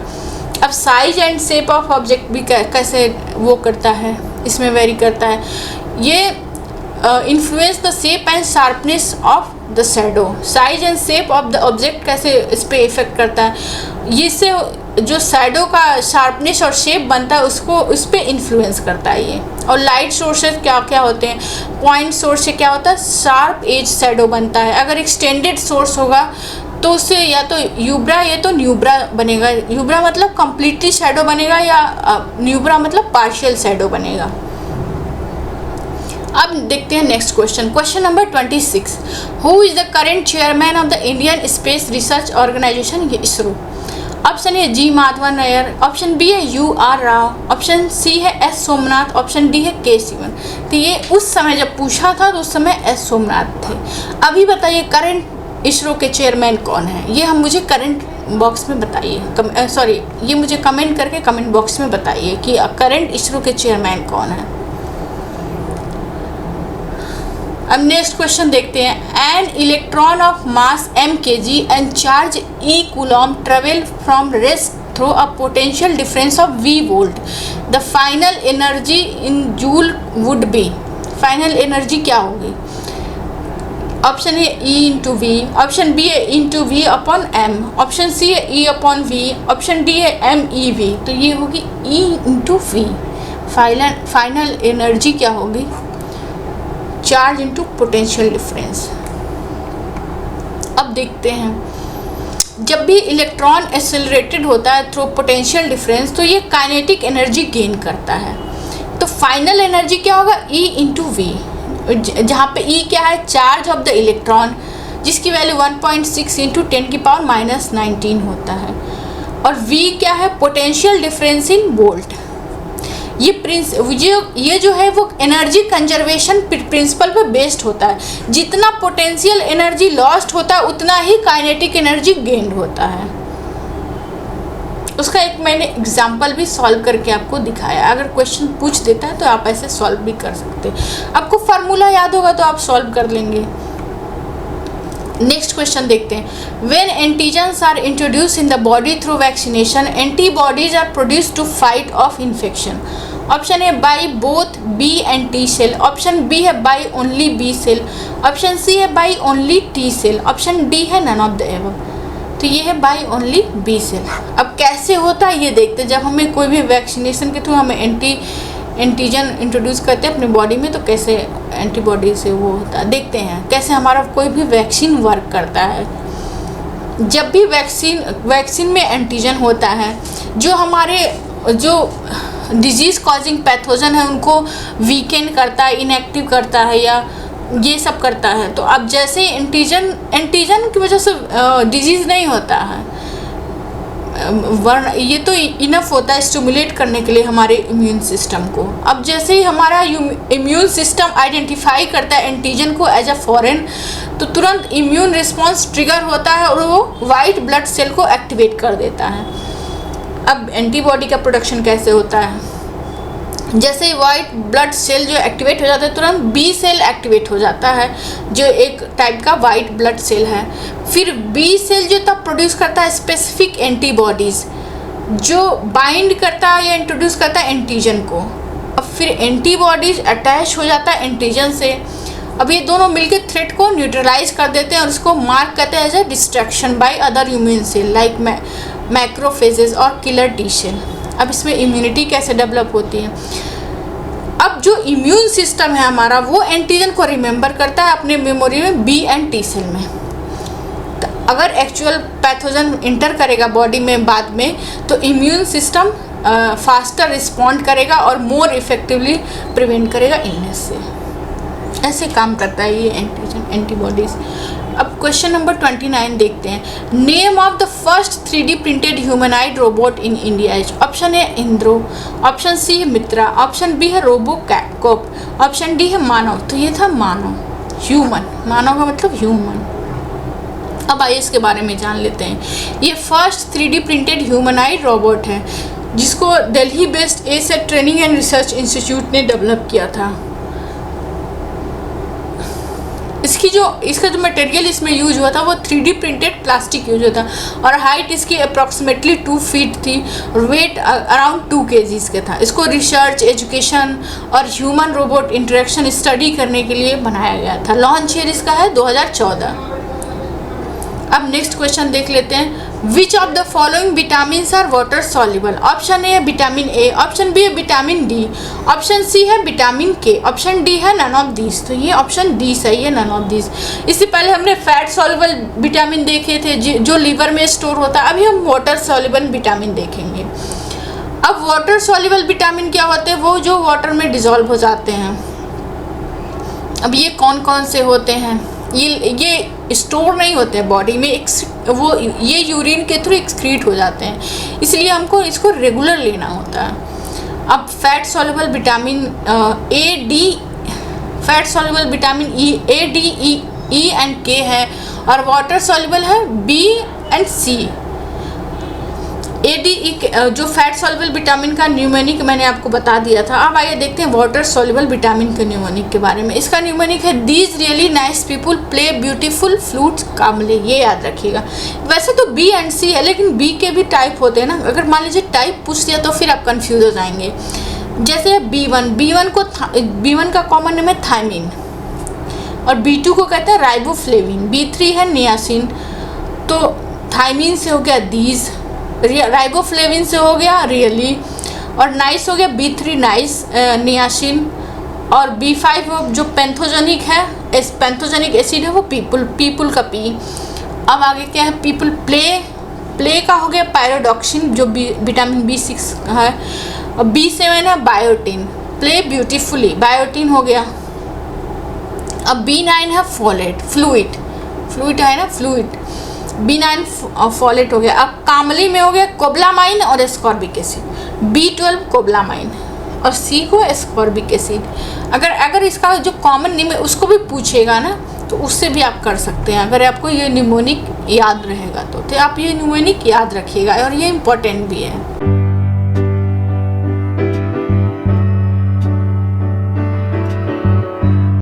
अब size and shape of object भी कैसे वो करता है, इसमें वेरी करता है। ये influence the shape and sharpness of the shadow. Size and shape of the object कैसे इस पर इफेक्ट करता है, इससे जो शैडो का शार्पनेस और शेप बनता है उसको उस पर इन्फ्लुएंस करता है ये। और लाइट सोर्सेज क्या क्या होते हैं? पॉइंट सोर्स से क्या होता है? शार्प एज शैडो बनता है। अगर एक्सटेंडेड सोर्स होगा तो उससे या तो यूब्रा या तो न्यूब्रा बनेगा। यूब्रा मतलब कंप्लीटली शैडो बनेगा या न्यूब्रा मतलब पार्शियल शैडो बनेगा। अब देखते हैं next question, question number 26। Who is the current chairman of the Indian Space Research Organisation? ये ISRO. Option A G Madhavan Nair, option B है U R Rao, option C है एस सोमनाथ, ऑप्शन डी है के सिवन। तो ये उस समय जब पूछा था तो उस समय एस सोमनाथ थे। अभी बताइए करंट इसरो के चेयरमैन कौन है? ये हम मुझे करंट बॉक्स में बताइए, सॉरी ये मुझे कमेंट करके कमेंट बॉक्स में बताइए कि करंट इसरो के चेयरमैन कौन है। अब नेक्स्ट क्वेश्चन देखते हैं। An electron of mass m kg and charge e coulomb travel from rest through a potential difference of v volt. The final energy in joule would be. Final energy क्या होगी? Option है E into V, option B है into V upon M, option C है E upon V, option D है MEV। तो ये होगी E into V. Final energy क्या होगी? Charge into potential difference. अब देखते हैं, जब भी इलेक्ट्रॉन एक्सेलरेटेड होता है थ्रू पोटेंशियल डिफरेंस तो ये काइनेटिक एनर्जी गेन करता है। तो फाइनल एनर्जी क्या होगा? E इंटू वी, जहाँ पे E क्या है? चार्ज ऑफ द इलेक्ट्रॉन, जिसकी वैल्यू 1.6 इंटू 10⁻⁻19 होता है। और V क्या है? Potential difference in volt. ये जो है वो एनर्जी कंजर्वेशन प्रिंसिपल पे बेस्ड होता है। जितना पोटेंशियल एनर्जी लॉस्ट होता है उतना ही काइनेटिक एनर्जी गेन्ड होता है। उसका एक मैंने एग्जांपल भी सॉल्व करके आपको दिखाया। अगर क्वेश्चन पूछ देता है तो आप ऐसे सॉल्व भी कर सकते हैं। आपको फार्मूला याद होगा तो आप सॉल्व कर लेंगे। नेक्स्ट क्वेश्चन देखते हैं। When antigens are introduce in the body through vaccination, antibodies are produce to fight off infection. Option A by both B and T cell, option B है by only B cell, option C है by only T cell, option D है none of the above. तो ये है by only B cell. अब कैसे होता है ये देखते हैं। जब हमें कोई भी वैक्सीनेशन के थ्रू हमें एंटीजन इंट्रोड्यूस करते हैं अपनी बॉडी में तो कैसे एंटीबॉडी से वो होता है, देखते हैं कैसे हमारा कोई भी वैक्सीन वर्क करता है। जब भी वैक्सीन में एंटीजन होता है जो हमारे जो डिजीज़ कॉजिंग पैथोजन है उनको वीकेंड करता है, इनएक्टिव करता है या ये सब करता है। तो अब जैसे एंटीजन की वजह से डिजीज़ नहीं होता है, ये तो इनफ होता है स्टिमुलेट करने के लिए हमारे इम्यून सिस्टम को। अब जैसे ही हमारा इम्यून सिस्टम आइडेंटिफाई करता है एंटीजन को एज अ फॉरेन, तो तुरंत इम्यून रिस्पॉन्स ट्रिगर होता है और वो वाइट ब्लड सेल को एक्टिवेट कर देता है। अब एंटीबॉडी का प्रोडक्शन कैसे होता है? जैसे ही वाइट ब्लड सेल जो एक्टिवेट हो जाता है तुरंत बी सेल एक्टिवेट हो जाता है जो एक टाइप का वाइट ब्लड सेल है। फिर बी सेल जो तब प्रोड्यूस करता है स्पेसिफिक एंटीबॉडीज़ जो बाइंड करता है या इंट्रोड्यूस करता है एंटीजन को। अब फिर एंटीबॉडीज अटैच हो जाता है एंटीजन से। अब ये दोनों मिलकर थ्रेट को न्यूट्रलाइज कर देते हैं और इसको मार्क करते हैं as a destruction by other immune cell like macrophages और किलर टी सेल। अब इसमें इम्यूनिटी कैसे डेवलप होती है? अब जो इम्यून सिस्टम है हमारा वो एंटीजन को रिमेंबर करता है अपने मेमोरी में बी एंड टी सेल में। तो अगर एक्चुअल पैथोजन इंटर करेगा बॉडी में बाद में तो इम्यून सिस्टम फास्टर रिस्पॉन्ड करेगा और मोर इफेक्टिवली प्रिवेंट करेगा इलनेस से। ऐसे काम करता है ये एंटीबॉडीज़। अब क्वेश्चन नंबर 29 देखते हैं। Name of the first 3D printed humanoid robot in India is. Option A Indro, option C है मित्रा, ऑप्शन बी है रोबोकॉप, ऑप्शन डी है मानव। तो ये था मानव, ह्यूमन। मानव का मतलब ह्यूमन। अब आइए इसके बारे में जान लेते हैं। ये first 3D printed humanoid robot है जिसको Delhi based asset training and research institute ने डेवलप किया था। इसका जो मटेरियल इसमें यूज हुआ था वो 3D प्रिंटेड प्लास्टिक यूज हुआ था और हाइट इसकी अप्रॉक्सीमेटली 2 फीट थी और वेट अराउंड 2 kg के था। इसको रिसर्च, एजुकेशन और ह्यूमन रोबोट इंटरेक्शन स्टडी करने के लिए बनाया गया था। लॉन्च ईयर इसका है 2014। अब नेक्स्ट क्वेश्चन देख लेते हैं। Which of the following vitamin are water soluble? Option A है विटामिन ए, ऑप्शन बी है विटामिन डी, ऑप्शन सी है विटामिन के, ऑप्शन डी है नन ऑफ दिस। तो ये ऑप्शन डी सही है, नन ऑफ दिस। इससे पहले हमने फैट सॉल्युबल विटामिन देखे थे जो लीवर में स्टोर होता है, अभी हम वाटर सॉल्युबल विटामिन देखेंगे। अब वाटर सॉल्युबल विटामिन क्या होते हैं? वो जो वाटर में डिसॉल्व हो जाते हैं। अब ये कौन कौन से होते हैं? ये स्टोर नहीं होते हैं बॉडी में, वो ये यूरिन के थ्रू एक्सक्रीट हो जाते हैं, इसलिए हमको इसको रेगुलर लेना होता है। अब fat soluble vitamin A D, fat soluble vitamin A D E and K है, और वाटर सॉल्युबल है B and C. A D E जो फैट सॉल्युबल विटामिन का न्यूमोनिक मैंने आपको बता दिया था। अब आइए देखते हैं वाटर सॉल्युबल विटामिन के न्यूमोनिक के बारे में। इसका न्यूमोनिक है these really nice people play beautiful flutes कामले। ये याद रखिएगा। वैसे तो बी एंड सी है, लेकिन बी के भी टाइप होते हैं ना। अगर मान लीजिए टाइप पूछ दिया तो फिर आप कंफ्यूज हो जाएंगे। जैसे B1 का कॉमन नेम है थायमिन, और B2 को कहते हैं राइबोफ्लेविन, B3 है नियासिन। तो थायमिन से हो गया दीज, राइबोफ्लेविन से हो गया रियली, और नाइस हो गया B3 नाइस नियासिन, और B5 जो पेंथोजेनिक है, पेंथोजेनिक एसिड है वो पीपुल का पी। अब आगे क्या है? पीपुल प्ले का हो गया पायरोडॉक्सिन जो विटामिन B6 है, और B7 है बायोटिन, प्ले ब्यूटीफुली, बायोटिन हो गया। अब B9 है फोलेट, फ्लूइड है ना, फ्लूइड, B9 फोलेट हो गया। अब कामली में हो गया कोबलामाइन और एस्कॉर्बिक एसिड, B12 कोबलामाइन, और C को एस्कॉर्बिक एसिड। अगर इसका जो कॉमन नेम है उसको भी पूछेगा ना, तो उससे भी आप कर सकते हैं। अगर आपको ये न्यूमोनिक याद रहेगा तो आप ये न्यूमोनिक याद रखिएगा, और ये इम्पोर्टेंट भी है।